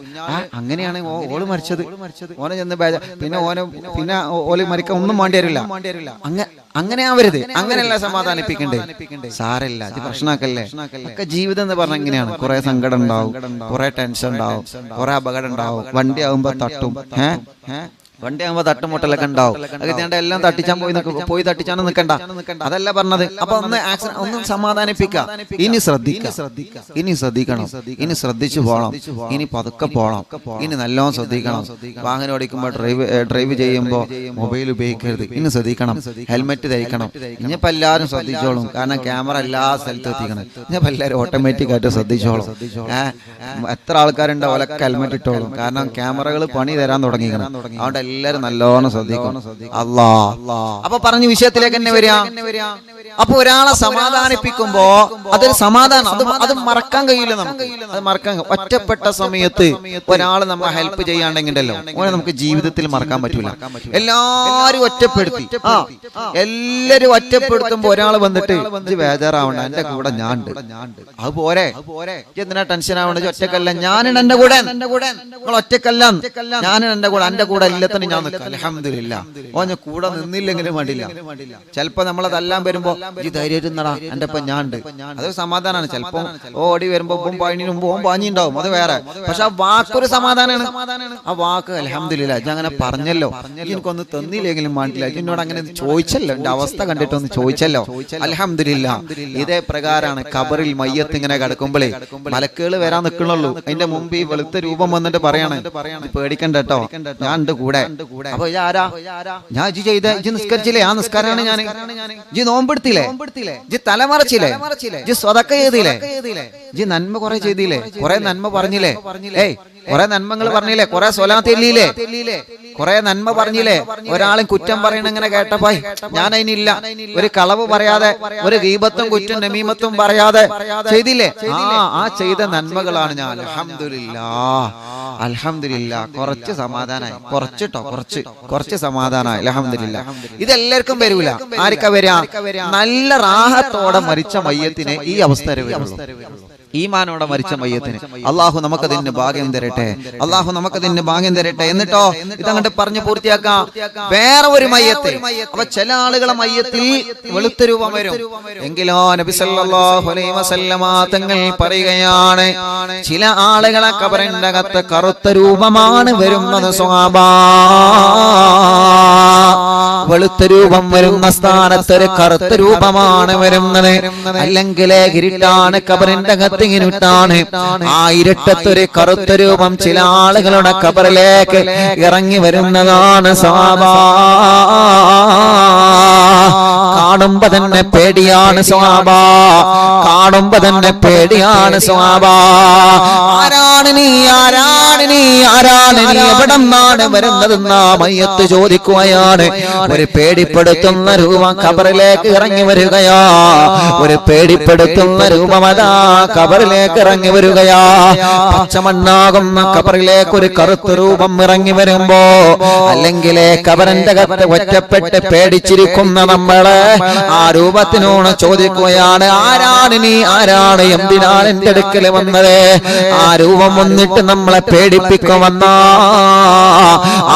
അങ്ങനെയാണ് ഓള് മരിച്ചത്. ഓനെ ചെന്ന് പിന്നെ ഓല് മരിക്കാൻ ഒന്നും വേണ്ടി വരില്ല. അങ്ങനെ ആവരുത്, അങ്ങനെയല്ല സമാധാനിപ്പിക്കണ്ടേ. സാരല്ല, അത് പ്രശ്നമാക്കല്ലേ. ഒക്കെ ജീവിതം എന്ന് പറഞ്ഞാൽ എങ്ങനെയാണ്, കുറെ സങ്കടം ഉണ്ടാവും, കുറെ ടെൻഷൻ ഉണ്ടാവും, കുറെ അപകടം ഉണ്ടാവും. വണ്ടി ആവുമ്പോ തട്ടും, വണ്ടി ആകുമ്പോ തട്ടുമുട്ടലൊക്കെ ഉണ്ടാവും. അത് എല്ലാം പോയി തട്ടിച്ചാനും നിൽക്കണ്ട, അതല്ല പറഞ്ഞത്. അപ്പൊ ഒന്ന് സമാധാനിപ്പിക്കുക. ഇനി ശ്രദ്ധിക്കണം, ഇനി ശ്രദ്ധിച്ചു പോകണം, ഇനി പതുക്കെ പോകണം, ഇനി നല്ലോണം ശ്രദ്ധിക്കണം. വാഹനം ഓടിക്കുമ്പോൾ ഡ്രൈവ് ചെയ്യുമ്പോൾ മൊബൈൽ ഉപയോഗിക്കരുത്, ഇനി ശ്രദ്ധിക്കണം. ഹെൽമെറ്റ് ധരിക്കണം. ഇനിയിപ്പോ എല്ലാവരും ശ്രദ്ധിച്ചോളും, കാരണം ക്യാമറ എല്ലാ സ്ഥലത്തും എത്തിക്കണം. ഇനിയിപ്പോ എല്ലാവരും ഓട്ടോമാറ്റിക് ആയിട്ട് ശ്രദ്ധിച്ചോളും. എത്ര ആൾക്കാരുണ്ടോ ഓലൊക്കെ ഹെൽമെറ്റ് ഇട്ടോളും, കാരണം ക്യാമറകൾ പണി തരാൻ തുടങ്ങിക്കണം. അതുകൊണ്ട് എല്ലാരും നല്ലോണം ശ്രദ്ധിക്കണം. അപ്പൊ പറഞ്ഞ വിഷയത്തിലേക്ക് തന്നെ വരിക. അപ്പൊ ഒരാളെ സമാധാനിപ്പിക്കുമ്പോ അതൊരു സമാധാനം, അത് മറക്കാൻ കഴിയില്ല നമുക്ക്. അത് മറക്കാൻ ഒറ്റപ്പെട്ട സമയത്ത് ഒരാൾ നമ്മളെ ഹെൽപ്പ് ചെയ്യാണ്ടെങ്കിലോ ഓനെ നമുക്ക് ജീവിതത്തിൽ മറക്കാൻ പറ്റൂല. എല്ലാരും ഒറ്റപ്പെടുത്തി, എല്ലാരും ഒറ്റപ്പെടുത്തുമ്പോ ഒരാൾ വന്നിട്ട് ബേജാറാവണ്ട, എന്റെ കൂടെ ഞാൻ ഉണ്ട്, അത് പോരെ, എന്തിനാ ടെൻഷൻ ആവണ്ട, ഒറ്റക്കല്ല, ഞാനുണ്ട് എന്റെ കൂടെ, നിങ്ങൾ ഒറ്റക്കല്ല, ഞാനും എന്റെ കൂടെ, എന്റെ കൂടെ എല്ലാത്തിനും ഞാൻ നിൽക്കാം. അൽഹംദുലില്ലാ. ഓന് കൂടെ നിന്നില്ലെങ്കിലും വേണ്ടില്ല. ചിലപ്പോ നമ്മളതെല്ലാം വരുമ്പോ വരുമ്പോ ഈ ധൈര്യം നടാ എന്റെ ഇപ്പൊ ഞാൻ ഉണ്ട്, അതൊരു സമാധാനമാണ്. ചിലപ്പോ ഓടി വരുമ്പോ പാഞ്ഞിന് മുമ്പ് പാഞ്ഞിണ്ടാവും, അത് വേറെ. പക്ഷെ ആ വാക്കൊരു സമാധാനമാണ്. ആ വാക്ക് അൽഹംദുലില്ലാ ഞാൻ അങ്ങനെ പറഞ്ഞല്ലോ, എനിക്കൊന്ന് തന്നില്ലെങ്കിലും വേണ്ടില്ല, എന്നോട് അങ്ങനെ ചോദിച്ചല്ലോ, എന്റെ അവസ്ഥ കണ്ടിട്ടൊന്ന് ചോദിച്ചല്ലോ, അൽഹംദുലില്ലാ. ഇതേ പ്രകാരമാണ് ഖബറിൽ മയ്യത്ത് ഇങ്ങനെ കിടക്കുമ്പോഴേ മലക്കുകൾ വരാൻ നിൽക്കണുള്ളൂ. അതിന്റെ മുമ്പ് ഈ വെളുത്ത രൂപം വന്നിട്ട് പറയാണ്, പേടിക്കണ്ട കേട്ടോ, ഞാൻ ഉണ്ട് കൂടെ. അപ്പൊ ആരാ? ഞാൻ ഇജ്ജ് ചെയ്ത ഇജ്ജ് നിസ്കരിച്ചില്ലേ? ആ നിസ്കാരമാണ് ഞാൻ. ഇജ്ജ് നോമ്പെടുത്തില്ലേ? ഇജ്ജ് തലമറച്ചില്ലേ? ഇജ്ജ് സ്വതക്ക ചെയ്തില്ലേ? ഇജ്ജ് നന്മ കുറെ ചെയ്തില്ലേ? കുറെ നന്മ പറഞ്ഞില്ലേ? ഏയ് കുറെ നന്മകൾ പറഞ്ഞില്ലേ? കുറെ സ്വലാത്ത് ചൊല്ലിയില്ലേ? കുറെ നന്മ പറഞ്ഞില്ലേ? ഒരാളും കുറ്റം പറയണ ഇങ്ങനെ കേട്ടപ്പോ ഞാൻ അതിനില്ല, ഒരു കളവ് പറയാതെ, ഒരു ഗീബത്തും കുറ്റം നമീമത്തും പറയാതെ ചെയ്തില്ലേ? ആ ചെയ്ത നന്മകളാണ് ഞാൻ. അൽഹംദുലില്ലാ അൽഹംദുലില്ലാ. കുറച്ച് സമാധാനായി, കുറച്ച് സമാധാനായി. അൽഹംദുലില്ലാ. ഇതെല്ലാവർക്കും വരൂല. ആർക്കാ വരാ? നല്ല റാഹത്തോടെ മരിച്ച മയ്യത്തിനെ ഈ അവസ്ഥ വരുള്ളൂ. ഈമാനോടെ മരിച്ച മയ്യത്തിന് അള്ളാഹു നമുക്കതിന് ഭാഗ്യം തരട്ടെ, അള്ളാഹു നമുക്കതിന് ഭാഗ്യം തരട്ടെ. എന്നിട്ടോ ഇതങ്ങോട്ട് പറഞ്ഞു പൂർത്തിയാക്കാം. വേറെ ഒരു മയ്യത്ത്, അപ്പൊ ചില ആളുകളെ മയ്യത്തിൽ വെളുത്ത രൂപം വരും. എങ്കിലോ നബി സല്ലല്ലാഹു അലൈഹി വസല്ലമ തങ്ങൾ പറയുകയാണ്, ചില ആളുകളെ ഖബറിന്റെ അകത്ത് കറുത്ത രൂപമാണ് വരുന്നത്. സ്വഹാബാ, വെളുത്ത രൂപം വരുന്ന സ്ഥാനത്ത് ഒരു കറുത്ത രൂപമാണ് വരുന്നത്. അല്ലെങ്കിൽ ഇരുട്ടാണ് ഖബറിന്റെ അകത്ത് ഇട്ടാണ്. ആ ഇരുട്ടത്തൊരു കറുത്ത രൂപം ചില ആളുകളുടെ ഖബറിലേക്ക് ഇറങ്ങി വരുന്നതാണ്. സ്വഹാബാ, കാണുമ്പോ തന്നെ പേടിയാണ്. സ്വഹാബാ, കാണുമ്പോ തന്നെ പേടിയാണ്. സ്വഹാബാ, ആരാണ് നീ? ആരാണ് നീ? ആരാണ് നീ? എവിടെ നിന്നാണ് വരുന്നതെന്നാ മയ്യത്ത് ചോദിക്കുകയാണ്. ഒരു പേടിപ്പെടുത്തുന്ന രൂപം ഖബറിലേക്ക് ഇറങ്ങി വരികയാ. ഒരു പേടിപ്പെടുത്തുന്ന രൂപം അതാ ഖബറിലേക്ക് ഇറങ്ങി വരികയാ. പച്ചമണ്ണാകുന്ന ഖബറിലേക്ക് ഒരു കറുത്ത രൂപം ഇറങ്ങി വരുമ്പോ, അല്ലെങ്കിൽ ഖബറിന്റെ അകത്ത് ഒറ്റപ്പെട്ട് പേടിച്ചിരിക്കുന്ന നമ്മളെ ആ രൂപത്തിനോട് ചോദിക്കുകയാണ്, ആരാണ് നീ? ആരാണ്? എന്തിനാണ് എന്റെ അടുക്കൽ വന്നത്? ആ രൂപം വന്നിട്ട് നമ്മളെ പേടിപ്പിക്കുമെന്നാ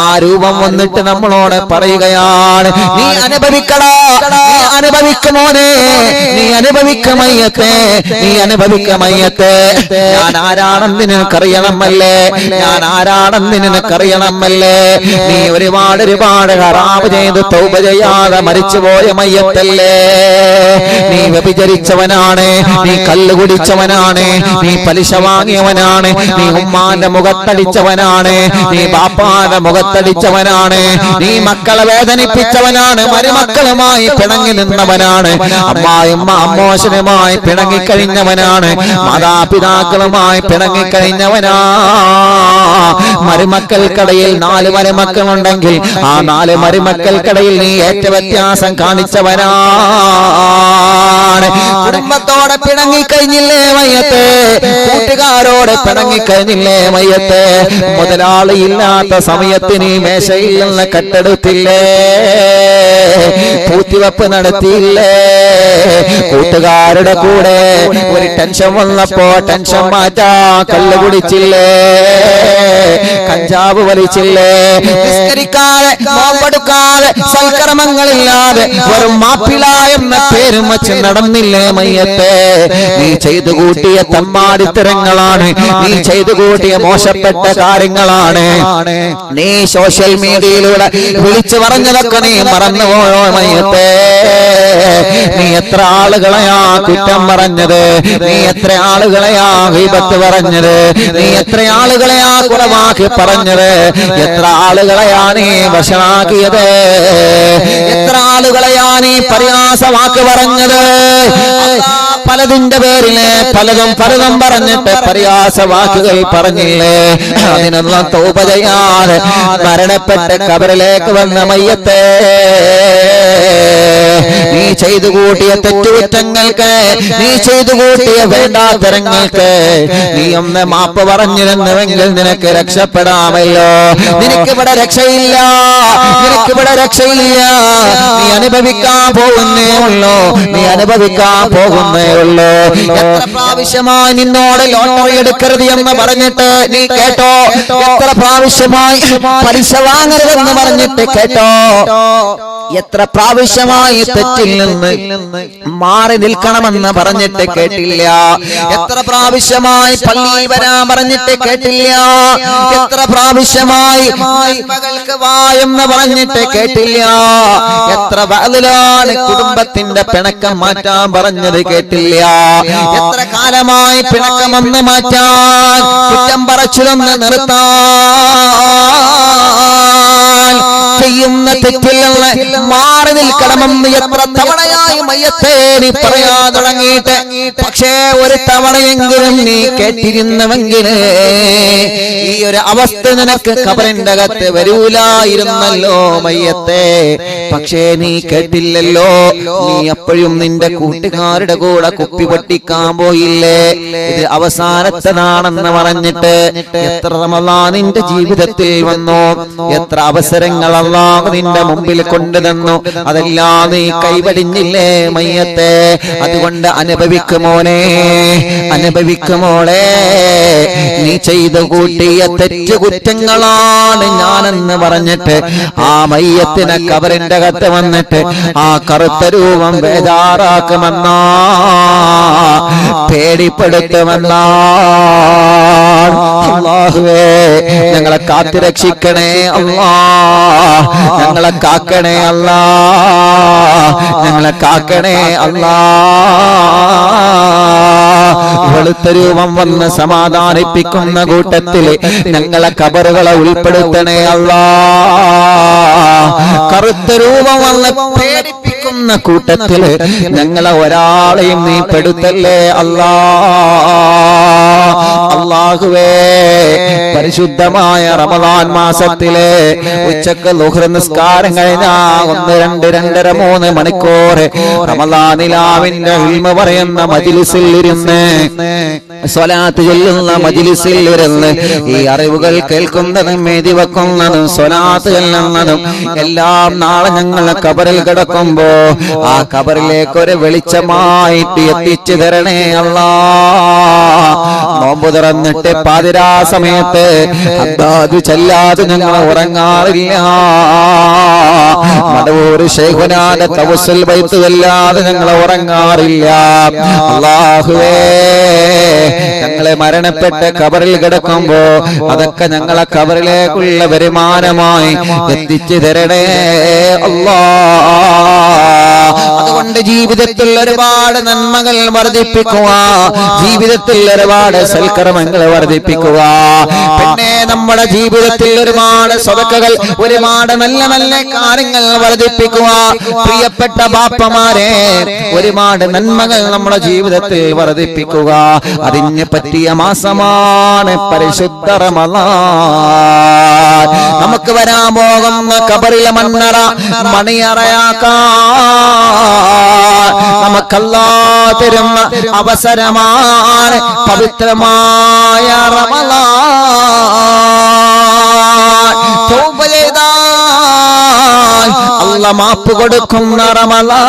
ആ രൂപം വന്നിട്ട് നമ്മളോട് പറയുകയാണ്, നീ അനുഭവിക്കടാ, നീ അനുഭവിക്കുമോനെ, നീ അനുഭവിക്കമയ്യത്തെ, നീ അനുഭവിക്കമയ്യത്തെ. ഞാൻ ആരാണെന്ന് നിനക്കറിയണമല്ലേ? ഞാൻ ആരാണെന്ന് നിനക്കറിയണമല്ലേ? നീ ഒരുപാട് ഹറാമ് ചെയ്ത് തൗബ ചെയ്യാതെ മരിച്ചുപോയ മയ്യത്തല്ലേ? നീ വ്യഭിചരിച്ചവനാണ്, നീ കല്ല് കുടിച്ചവനാണ്, നീ പലിശ വാങ്ങിയവനാണ്, നീ ഉമ്മാന്റെ മുഖത്തടിച്ചവനാണ്, നീ ബാപ്പാന്റെ മുഖത്തടിച്ചവനാണ്, നീ മക്കളെ വേദനിപ്പിച്ചവനാണ്, മരുമക്കളുമായി പിണങ്ങി നിന്നവനാണ്, അമ്മോശനുമായി പിണങ്ങിക്കഴിഞ്ഞവനാണ്, മാതാപിതാക്കളുമായി പിണങ്ങിക്കഴിഞ്ഞവനാ. മരുമക്കൾക്കിടയിൽ 4 മരുമക്കളുണ്ടെങ്കിൽ ആ 4 മരുമക്കൾക്കിടയിൽ നീ ഏറ്റ വ്യത്യാസം കാണിച്ചവനാണ്. കുടുംബത്തോടെ പിണങ്ങിക്കഴിഞ്ഞില്ലേ മയ്യത്തെ? കൂട്ടുകാരോട് പിണങ്ങിക്കഴിഞ്ഞില്ലേ മയ്യത്തെ? മുതലാളി ഇല്ലാത്ത സമയത്ത് നീ മേശയിൽ നിന്ന് കട്ടെടുത്തില്ലേ? പൂത്തിവെപ്പ് നടത്തിയില്ലേ? കൂട്ടുകാരുടെ കൂടെ ഒരു ടെൻഷൻ വന്നപ്പോ ടെൻഷൻ മാറ്റാ കല്ല് കുടിച്ചില്ലേ? കഞ്ചാവ് വലിച്ചില്ലേ? നിസ്കരിക്കാതെ നോമ്പെടുക്കാതെ സൽക്കർമ്മങ്ങളില്ലാതെ വെറും മാപ്പിള എന്ന പേരും വച്ച് നടന്നില്ലേ മയ്യത്തെ? നീ ചെയ്തു കൂട്ടിയ തമ്മാടിത്തരങ്ങളാണ്, നീ ചെയ്തു കൂട്ടിയ മോശപ്പെട്ട കാര്യങ്ങളാണ്. നീ സോഷ്യൽ മീഡിയയിലൂടെ വിളിച്ചു പറഞ്ഞതൊക്കെ നീ മറന്നുപോയോ മയ്യത്തെ? നീ എത്ര ആളുകളെയാ കുറ്റം പറഞ്ഞത്? നീ എത്ര ആളുകളെയാ ഗീബത്ത് പറഞ്ഞത്? നീ എത്ര ആളുകളെയാ കുറവാക്കി പറഞ്ഞത്? എത്ര ആളുകളെയാ നീ വശമാക്കിയത്? എത്ര ആളുകളെയാ നീ പരിഹാസവാക്ക് പറഞ്ഞത്? പലതിന്റെ പേരില് പലതും പറഞ്ഞിട്ട് പരിഹാസവാക്കുകൾ പറഞ്ഞില്ലേ? അതിനൊന്നും തൗബ ചെയ്യാതെ മരണപ്പെട്ട് ഖബറിലേക്ക് വന്ന മയ്യത്തെ, നീ ചെയ്തു കൂട്ടിയ തെറ്റുകുറ്റങ്ങൾക്ക്, നീ ചെയ്തു കൂട്ടിയ വേണ്ടാത്തരങ്ങൾക്ക് നീ ഒന്ന് മാപ്പ് പറഞ്ഞിരുന്നുവെങ്കിൽ നിനക്ക് രക്ഷപ്പെടാമല്ലോ. നിനക്കിവിടെ രക്ഷയില്ല, നിനക്കിവിടെ രക്ഷയില്ല. നീ അനുഭവിക്കാൻ പോകുന്നേ ഉള്ളൂ, നീ അനുഭവിക്കാൻ പോകുന്നേ ഉള്ളൂ. എത്ര പ്രാവശ്യമായി നിന്നോട് ലോട്ടറി എടുക്കരുത് എന്ന് പറഞ്ഞിട്ട് നീ കേട്ടോ? എത്ര പ്രാവശ്യമായി പലിശ വാങ്ങരുതെന്ന് പറഞ്ഞിട്ട് കേട്ടോ? എത്ര പ്രാവശ്യമായി തെറ്റിൽ നിന്ന് മാറി നിൽക്കണമെന്ന് പറഞ്ഞിട്ട് കേട്ടില്ല. എത്ര പ്രാവശ്യമായി പള്ളിയിൽ വരാൻ പറഞ്ഞിട്ട് കേട്ടില്ല. എത്ര പ്രാവശ്യമായി മകൾക്ക് വായെന്ന് പറഞ്ഞിട്ട് കേട്ടില്ല. എത്ര വഅദിലാണ് കുടുംബത്തിന്റെ പിണക്കം മാറ്റാൻ പറഞ്ഞത് കേട്ടില്ല. എത്ര കാലമായി പിണക്കമൊന്ന് മാറ്റാൻ, കുറ്റം പറച്ചിലൊന്ന് നിർത്താൻ, ചെയ്യുന്ന തെറ്റിൽ നിന്ന് മാറി നിൽക്കണമെന്ന് എത്ര തവണയായി മയ്യത്തെ നീ പറയാൻ തുടങ്ങിയിട്ട്, പക്ഷേ ഒരു തവണയെങ്കിലും നീ കേട്ടിരുന്നുവെങ്കിൽ ഈ ഒരു അവസ്ഥ നിനക്ക് ഖബറിന്റെ അകത്ത് വരൂലായിരുന്നല്ലോ മയ്യത്തെ. പക്ഷേ നീ കേട്ടില്ലല്ലോ. നീ എപ്പോഴും നിന്റെ കൂട്ടുകാരുടെ കൂടെ കുപ്പി പൊട്ടിക്കാൻ പോയില്ലേ? ഇത് അവസാനത്തതാണെന്ന് പറഞ്ഞിട്ട് എത്ര റമളാൻ നിന്റെ ജീവിതത്തിൽ വന്നു, എത്ര അവസരങ്ങൾ അല്ലാഹു നിന്റെ മുമ്പിൽ കൊണ്ടുതന്നു, അതെല്ലാം നീ കൈവടിഞ്ഞില്ലേ മയ്യത്തെ? അതുകൊണ്ട് അനുഭവിക്കുമോനെ, അനുഭവിക്കുമോളെ. നീ ചെയ്തു കൂട്ടിയ തെറ്റ് കുറ്റങ്ങളാണ് ഞാനെന്ന് പറഞ്ഞിട്ട് ആ മയ്യത്തിനെ ഖബറിന്റെ അകത്ത് വന്നിട്ട് ആ കറുത്ത രൂപം ബേജാറാക്കുമെന്നാ, പേടിപ്പെടുത്തുമെന്നാ. അല്ലാഹുവേ, ഞങ്ങളെ കാത്തുരക്ഷിക്കണേ അല്ലാ, ഞങ്ങളെ കാക്കണേ അല്ലാ, ഞങ്ങളെ കാക്കണേ അല്ലാ. വെളുത്ത രൂപം വന്ന് സമാധാനിപ്പിക്കുന്ന കൂട്ടത്തില് ഞങ്ങളെ ഖബറുകളെ ഉൾപ്പെടുത്തണേ അല്ലാ. കറുത്ത രൂപം വന്ന് പേടിപ്പിക്കുന്ന കൂട്ടത്തില് ഞങ്ങളെ ഒരാളെയും നീ പെടുത്തല്ലേ അല്ലാ. അല്ലാഹുവേ, പരിശുദ്ധമായ റമളാൻ മാസത്തിലെ ഉച്ചക്ക് ളുഹ്ർ നിസ്കാരം കഴിഞ്ഞാ 1, 2, 2.5, 3 മണിക്കൂർ റമളാനിലാവിന്റെ ഇൽമ പറയുന്ന മജ്ലിസിൽ ഇരുന്ന്, സ്വലാത്ത് ചൊല്ലുന്ന മജ്ലിസിൽ ഇരുന്ന് ഈ അറിവുകൾ കേൾക്കുന്നതും എഴുതി വെക്കുന്നതും സ്വലാത്ത് ചൊല്ലുന്നതും എല്ലാം നാളെ ഞങ്ങൾ ഖബറിൽ കിടക്കുമ്പോ ആ ഖബറിലേക്ക് ഒരു വെളിച്ചമായിട്ട് എത്തിച്ചു തരണേ അല്ലാ. നോമ്പ് തുറന്നിട്ട് പാതിരാ സമയത്ത് അദ്ദാദ് ചൊല്ലാതെ ഞങ്ങൾ ഉറങ്ങാറില്ല. മടവൂർ ശൈഖുനാന്റെ തവസ്സുൽ ബൈത്ത് ചൊല്ലാതെ ഞങ്ങൾ ഉറങ്ങാറില്ല. അല്ലാഹുവേ, ഞങ്ങളെ മരണപ്പെട്ട് ഖബറിൽ കിടക്കുമ്പോ അതൊക്കെ ഞങ്ങളെ ഖബറിലേക്കുള്ള വരുമാനമായി എത്തിച്ചു തരണേ അല്ലാ. അതുകൊണ്ട് ജീവിതത്തിൽ ഒരുപാട് നന്മകൾ വർദ്ധിപ്പിക്കുക, ജീവിതത്തിൽ ഒരുപാട് സൽക്കർമ്മങ്ങൾ വർദ്ധിപ്പിക്കുക. പിന്നെ നമ്മുടെ ജീവിതത്തിൽ ഒരുപാട് സദഖകൾ, ഒരുപാട് നല്ല നല്ല കാര്യങ്ങൾ വർദ്ധിപ്പിക്കുക. പ്രിയപ്പെട്ട ബാപ്പമാരെ, ഒരുപാട് നന്മകൾ നമ്മുടെ ജീവിതത്തിൽ വർദ്ധിപ്പിക്കുക. അതിന് പറ്റിയ മാസമാണ് പരിശുദ്ധ റമളാൻ. നമുക്ക് വരാൻ പോകുന്ന ഖബറിലെ മണ്ണറ മണിയറയാക്കാൻ നമുക്കല്ലാഹ് തരുന്ന അവസരമാണ് പവിത്രമായ റമളാൻ. തൗബ ചെയ്താൽ അല്ലാഹ് മാപ്പ് കൊടുക്കുന്ന റമളാൻ.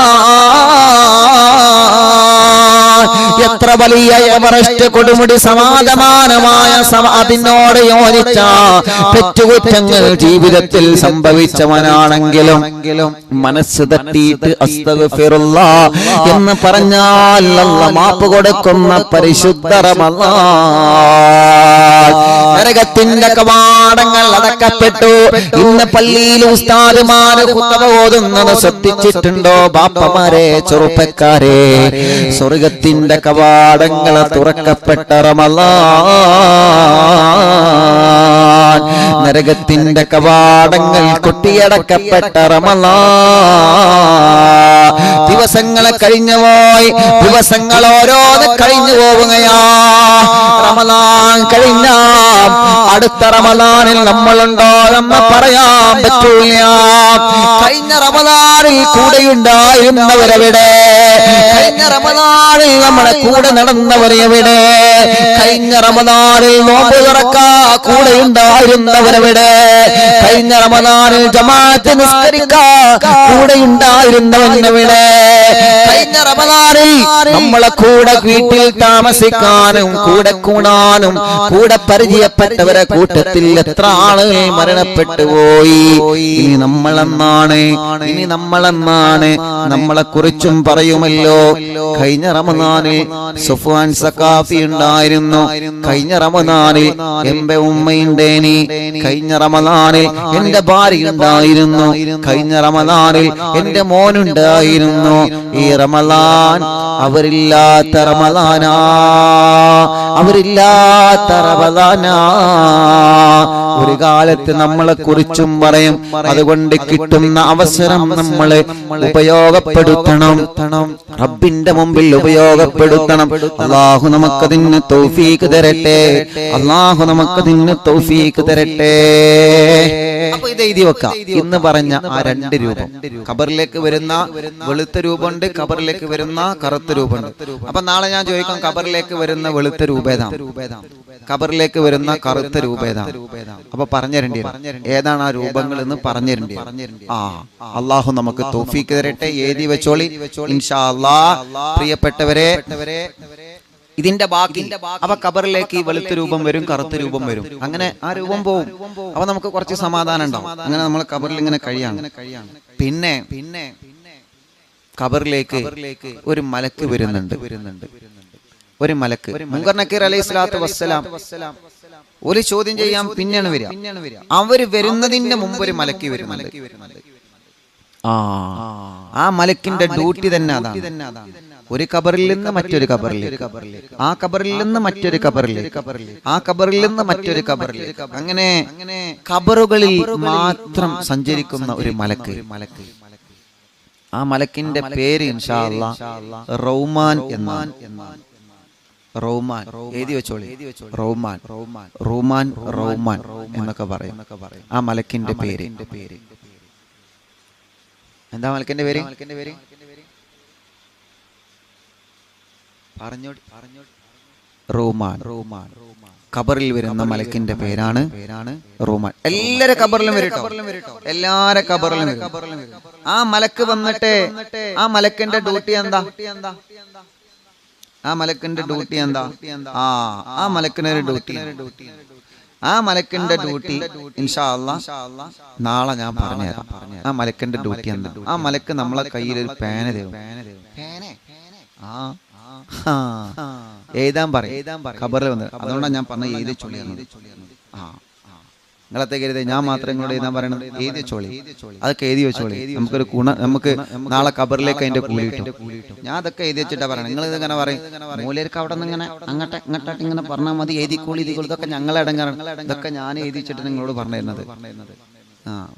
എത്ര വലിയ എവറസ്റ്റ് കൊടുമുടി സമാധാനമായ അതിനോട് യോജിച്ച തെറ്റുകുറ്റങ്ങൾ ജീവിതത്തിൽ സംഭവിച്ചവനാണെങ്കിലും മനസ്സ് തട്ടിയിട്ട് അസ്തഗ്ഫിറുല്ലാഹ് എന്ന് പറഞ്ഞാൽ അല്ലാഹ് മാപ്പ് കൊടുക്കുന്ന പരിശുദ്ധ റമളാൻ. നരകത്തിന്റെ കവാടങ്ങൾ അടക്കപ്പെട്ടു. ഇന്ന് പള്ളിയിൽ ഉസ്താദുമാര് ഖുത്ബ ഓതുന്നത് ശ്രദ്ധിച്ചിട്ടുണ്ടോ ബാപ്പമാരെ, ചെറുപ്പക്കാരെ? സ്വർഗത്തിന്റെ കവാടങ്ങൾ തുറക്കപ്പെട്ട റമളാൻ, നരകത്തിന്റെ കവാടങ്ങൾ കൊട്ടിയടക്കപ്പെട്ട റമളാൻ. ദിവസങ്ങൾ കഴിഞ്ഞുപോയി, ദിവസങ്ങൾ ഓരോന്ന് കഴിഞ്ഞു പോവുകയാ. റമളാൻ കഴിഞ്ഞ അടുത്ത റമളാനിൽ നമ്മളുണ്ടോ എന്ന് പറയാൻ പറ്റൂല. കഴിഞ്ഞ റമളാനിൽ കൂടെയുണ്ടായിരുന്നവരെവിടെ? കഴിഞ്ഞ റമളാനിൽ നമ്മളെ കൂടെ നടന്നവരെവിടെ? കഴിഞ്ഞ റമളാനിൽ നോമ്പ് തുറക്കാ കൂടെയുണ്ടായി ഉണ്ടായിരുന്നവരവിടെ? കഴിഞ്ഞ റമദാനിൽ ജമാഅത്ത് നിസ്കരിക്കാൻ കൂടെ ഉണ്ടായിരുന്നവനവിടെ? കഴിഞ്ഞ റമദാനിൽ നമ്മളെ കൂടെ വീട്ടിൽ താമസിക്കാനും കൂടെ കൂടാനും കൂടെ പരിചയപ്പെട്ടവരെ കൂട്ടത്തിൽ എത്ര ആളുകൾ മരണപ്പെട്ടു പോയി. ഇനി നമ്മളെന്നാണ് നമ്മളെ കുറിച്ചും പറയുമല്ലോ. കഴിഞ്ഞ റമദാനിൽ സുഫ്വാൻ സഖാഫി ഉണ്ടായിരുന്നു. കഴിഞ്ഞ റമദാനിൽ എന്റെ ഉമ്മയുണ്ടേനി. കഴിഞ്ഞ റമദാനിൽ എന്റെ ഭാര്യ ഉണ്ടായിരുന്നു. കഴിഞ്ഞ റമദാനിൽ എന്റെ മോനുണ്ടായിരുന്നു. ഈ റമദാൻ അവരില്ലാത്ത റമദാനാ, അവരില്ലാത്ത റമദാനാ. ഒരു കാലത്ത് നമ്മളെ കുറിച്ചും പറയും. അതുകൊണ്ട് കിട്ടുന്ന അവസരം നമ്മൾ ഉപയോഗപ്പെടുത്തണം, റബ്ബിന്റെ മുമ്പിൽ ഉപയോഗപ്പെടുത്തണം. അല്ലാഹു നമുക്കതിന് തൗഫീഖ് തരട്ടെ, അല്ലാഹു നമുക്കതിന് തൗഫീഖ് തരട്ടെ. അപ്പൊ ഇത് എഴുതി വെക്കാം. ഇന്ന് പറഞ്ഞ ആ രണ്ട് രൂപം, ഖബറിലേക്ക് വരുന്ന വെളുത്ത രൂപമുണ്ട്, ഖബറിലേക്ക് വരുന്ന കറുത്ത രൂപമുണ്ട്. അപ്പൊ നാളെ ഞാൻ ചോദിക്കാം, ഖബറിലേക്ക് വരുന്ന വെളുത്ത രൂപേതാ, ഖബറിലേക്ക് വരുന്ന കറുത്ത രൂപേതാ? അപ്പൊ പറഞ്ഞുതരേണ്ടി ഏതാണ് ആ രൂപങ്ങൾ എന്ന് പറഞ്ഞുതരേണ്ടി. ആ അള്ളാഹു നമുക്ക് തൗഫീഖ് തരട്ടെ. എഴുതി വെച്ചോളി ഇൻഷാ അല്ലാഹ്. പ്രിയപ്പെട്ടവരെ, ഇതിന്റെ ബാക്കി അപ്പൊ ഖബറിലേക്ക് ഈ വെളുത്ത രൂപം വരും, കറുത്ത രൂപം വരും. അങ്ങനെ ആ രൂപം പോവും. അപ്പൊ നമുക്ക് കുറച്ച് സമാധാനം ഉണ്ടാവും. അങ്ങനെ നമ്മൾ ഖബറിൽ ഇങ്ങനെ കഴിയാണ്. പിന്നെ ഖബറിലേക്ക് ഒരു മലക്ക് വരുന്നുണ്ട്. ഒരു മലക്ക്, മുൻകർ നക്കീർ അലൈഹി സ്വലാത്തു വസ്സലാം ഒരു ചോദ്യം ചെയ്യാൻ പിന്നെയാണ് വരിക. അവര് വരുന്നതിന്റെ മുമ്പ് ഒരു മലക്ക് വരുന്നുണ്ട്. ആ മലക്കിന്റെ ഡ്യൂട്ടി തന്നെ അതാണ്. ഒരു ഖബറിൽ നിന്ന് മറ്റൊരു ഖബറിലേക്ക്, ആ ഖബറിൽ നിന്ന് മറ്റൊരു ഖബറിലേക്ക്, ആ ഖബറിൽ നിന്ന് മറ്റൊരു ഖബറിലേക്ക്, അങ്ങനെ ഖബറുകളിൽ മാത്രം സഞ്ചരിക്കുന്ന ഒരു മലക്ക്. ആ മലക്കിന്റെ പേര് ഇൻഷാ അല്ലാഹ് റൗമാൻ എന്നാണ്. റൗമാൻ എഴുതി വെച്ചോളി. റൗമാൻ എന്നൊക്കെ പറയും ആ മലക്കിന്റെ പേര്. എന്താ മലക്കിന്റെ പേര്? റൗമാൻ. ഖബറിൽ വരുന്ന മലക്കിന്റെ പേരാണ് റൗമാൻ. എല്ലാരെ ഖബറിലും വരും, എല്ലാരെ ഖബറിലും വരും. ആ മലക്ക് വന്നിട്ട് ആ മലക്കിന്റെ ഡ്യൂട്ടി എന്താ? ആ മലക്കിന്റെ ഡ്യൂട്ടി എന്താ? ആ മലക്കിനൊരു ഡ്യൂട്ടി. ആ മലക്കിന്റെ ഡ്യൂട്ടി ഇൻഷാ അല്ലാഹ് നാളെ ഞാൻ പറഞ്ഞുതരാം. ആ മലക്കിന്റെ ഡ്യൂട്ടി എന്താ? ആ മലക്ക് നമ്മളെ കയ്യിൽ ഒരു പേന തരും. എഴുതാൻ പറയും ഖബറിൽ വന്ന്. അതുകൊണ്ടാണ് ഞാൻ പറഞ്ഞ എഴുതി ചൊല്ലിയാണ്. നിങ്ങളത്തെ കരുത് ഞാൻ മാത്രം ഇങ്ങോട്ട് എഴുതാൻ പറയണത്. എഴുതി ചോളി, അതൊക്കെ എഴുതി വെച്ചോളി. നമുക്കൊരു നമുക്ക് നാളെ ഖബറിലേക്ക് അതിന്റെ കൂലി കിട്ടും. ഞാൻ അതൊക്കെ എഴുതി വെച്ചിട്ടാ പറയണം. നിങ്ങൾ ഇതിങ്ങനെ പറയും, മൂലർക്ക് അവിടെ നിന്ന് ഇങ്ങനെ അങ്ങോട്ട് ഇങ്ങോട്ടായിട്ട് ഇങ്ങനെ പറഞ്ഞാൽ മതി, എഴുതിക്കോളി എഴുതിക്കോളി. ഇതൊക്കെ ഞങ്ങളെ ഇടങ്ങാറാണ്. ഇതൊക്കെ ഞാൻ എഴുതി വെച്ചിട്ട് നിങ്ങളോട് പറഞ്ഞു തരുന്നത്.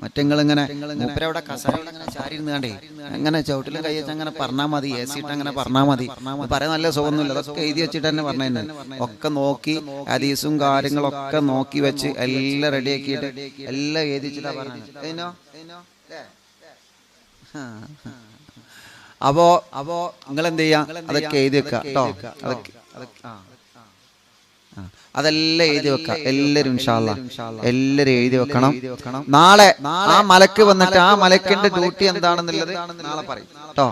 മറ്റിങ്ങനെ മൂപ്പരവിടെ കസേരയിൽ അങ്ങനെ ചാരി ഇരുന്നാണ്ടേ അങ്ങനെ ചവിട്ടിലും കൈ വെച്ച് അങ്ങനെ പറഞ്ഞാൽ മതി, എ സി ഇട്ട് അങ്ങനെ പറഞ്ഞാൽ മതി. പറയാൻ നല്ല സുഖമൊന്നുമില്ല. അതൊക്കെ എഴുതി വെച്ചിട്ട് തന്നെ പറഞ്ഞു തന്നെ. ഒക്കെ നോക്കി ഹദീസും കാര്യങ്ങളൊക്കെ നോക്കി വെച്ച് എല്ലാം റെഡിയാക്കിയിട്ട് എല്ലാം എഴുതി വെച്ചിട്ടാ പറഞ്ഞത്. അപ്പോ നിങ്ങൾ എന്ത് ചെയ്യാ, അതൊക്കെ എഴുതി വെക്കുക കേട്ടോ. അതെല്ലാം എഴുതി വെക്കാം. എല്ലാരും ഇൻഷാ അല്ലാഹ് എല്ലാരും എഴുതി വെക്കണം. നാളെ ആ മലക്ക് വന്നിട്ട് ആ മലക്കിന്റെ ഡ്യൂട്ടി എന്താണെന്നുള്ളത് നാളെ പറയും കേട്ടോ.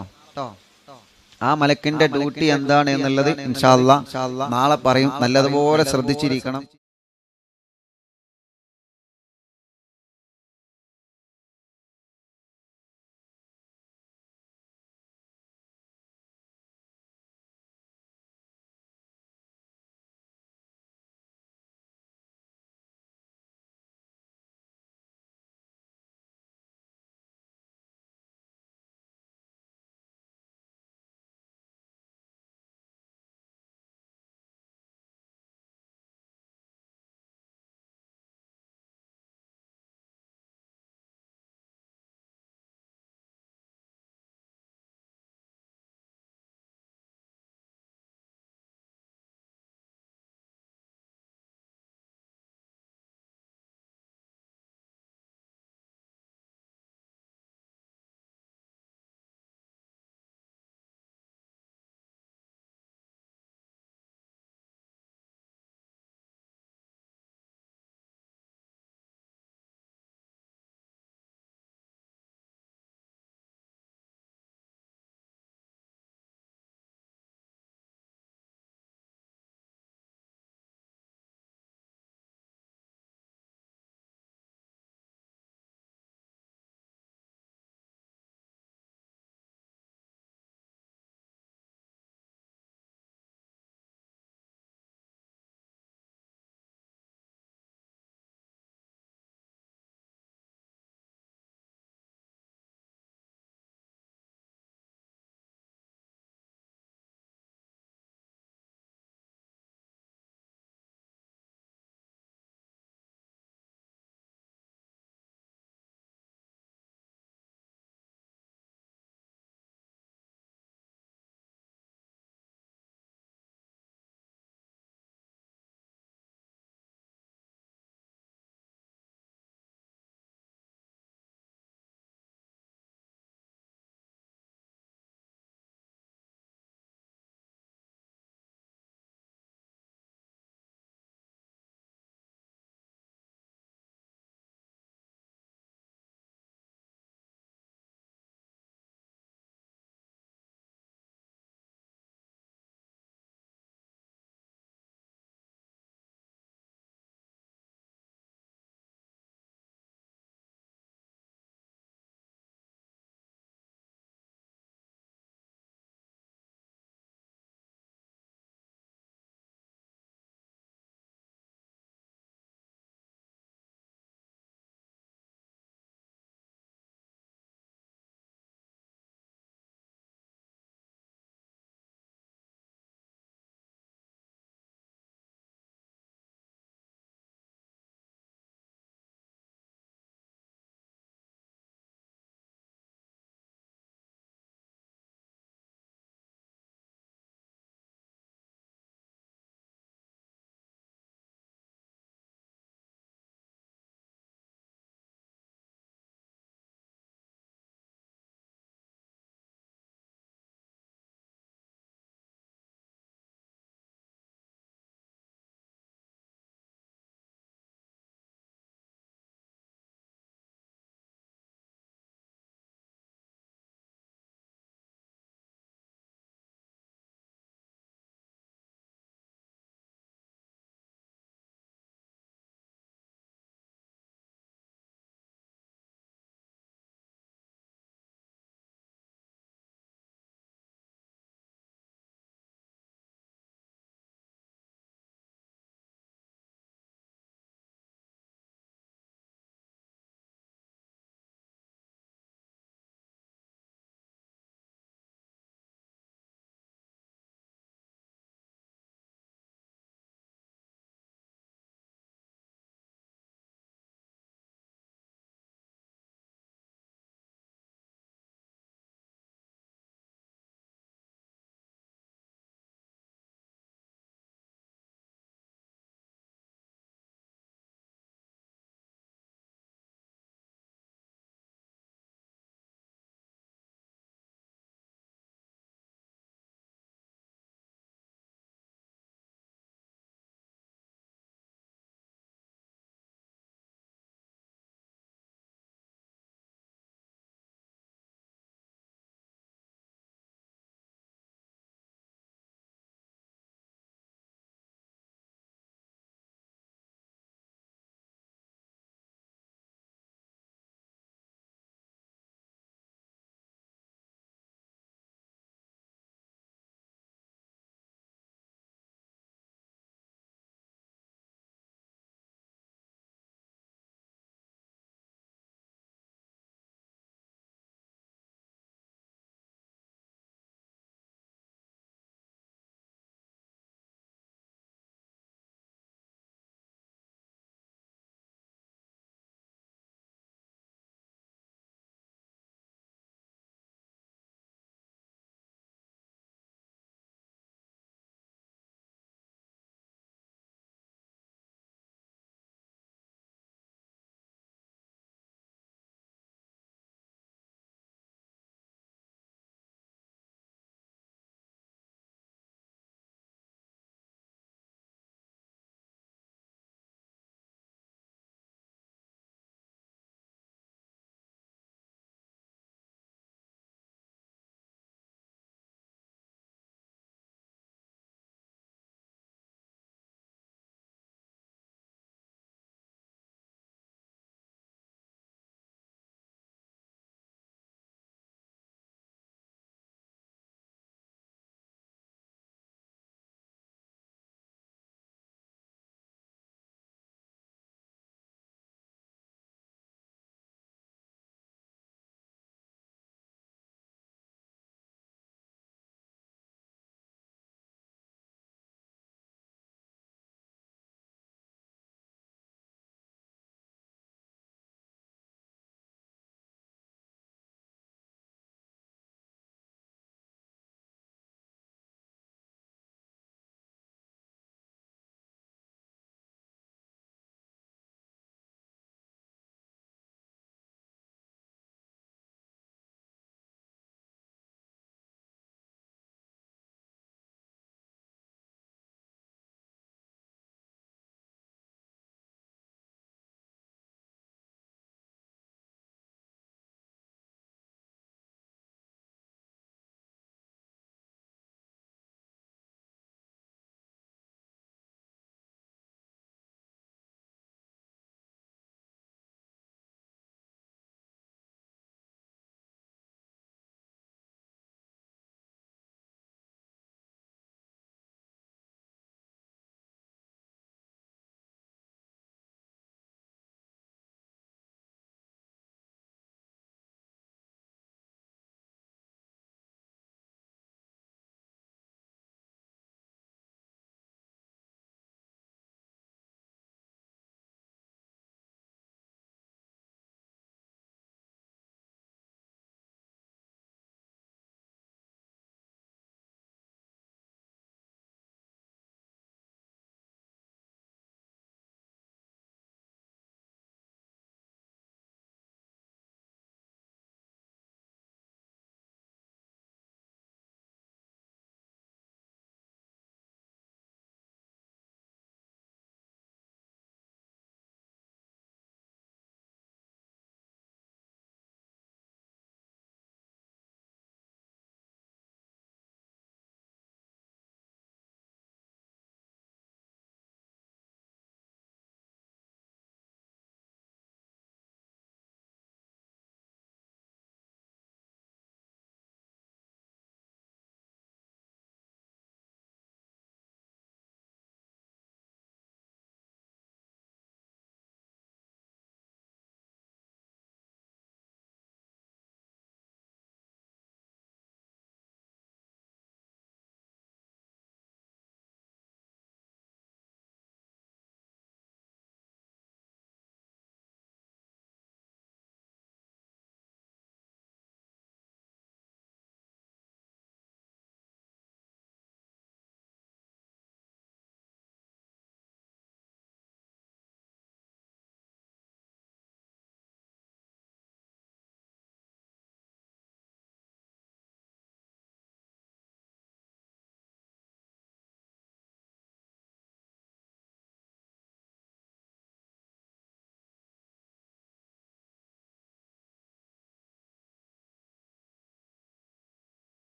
ആ മലക്കിന്റെ ഡ്യൂട്ടി എന്താണ് എന്നുള്ളത് ഇൻഷാ അല്ലാഹ് നാളെ പറയും. നല്ലതുപോലെ ശ്രദ്ധിച്ചിരിക്കണം.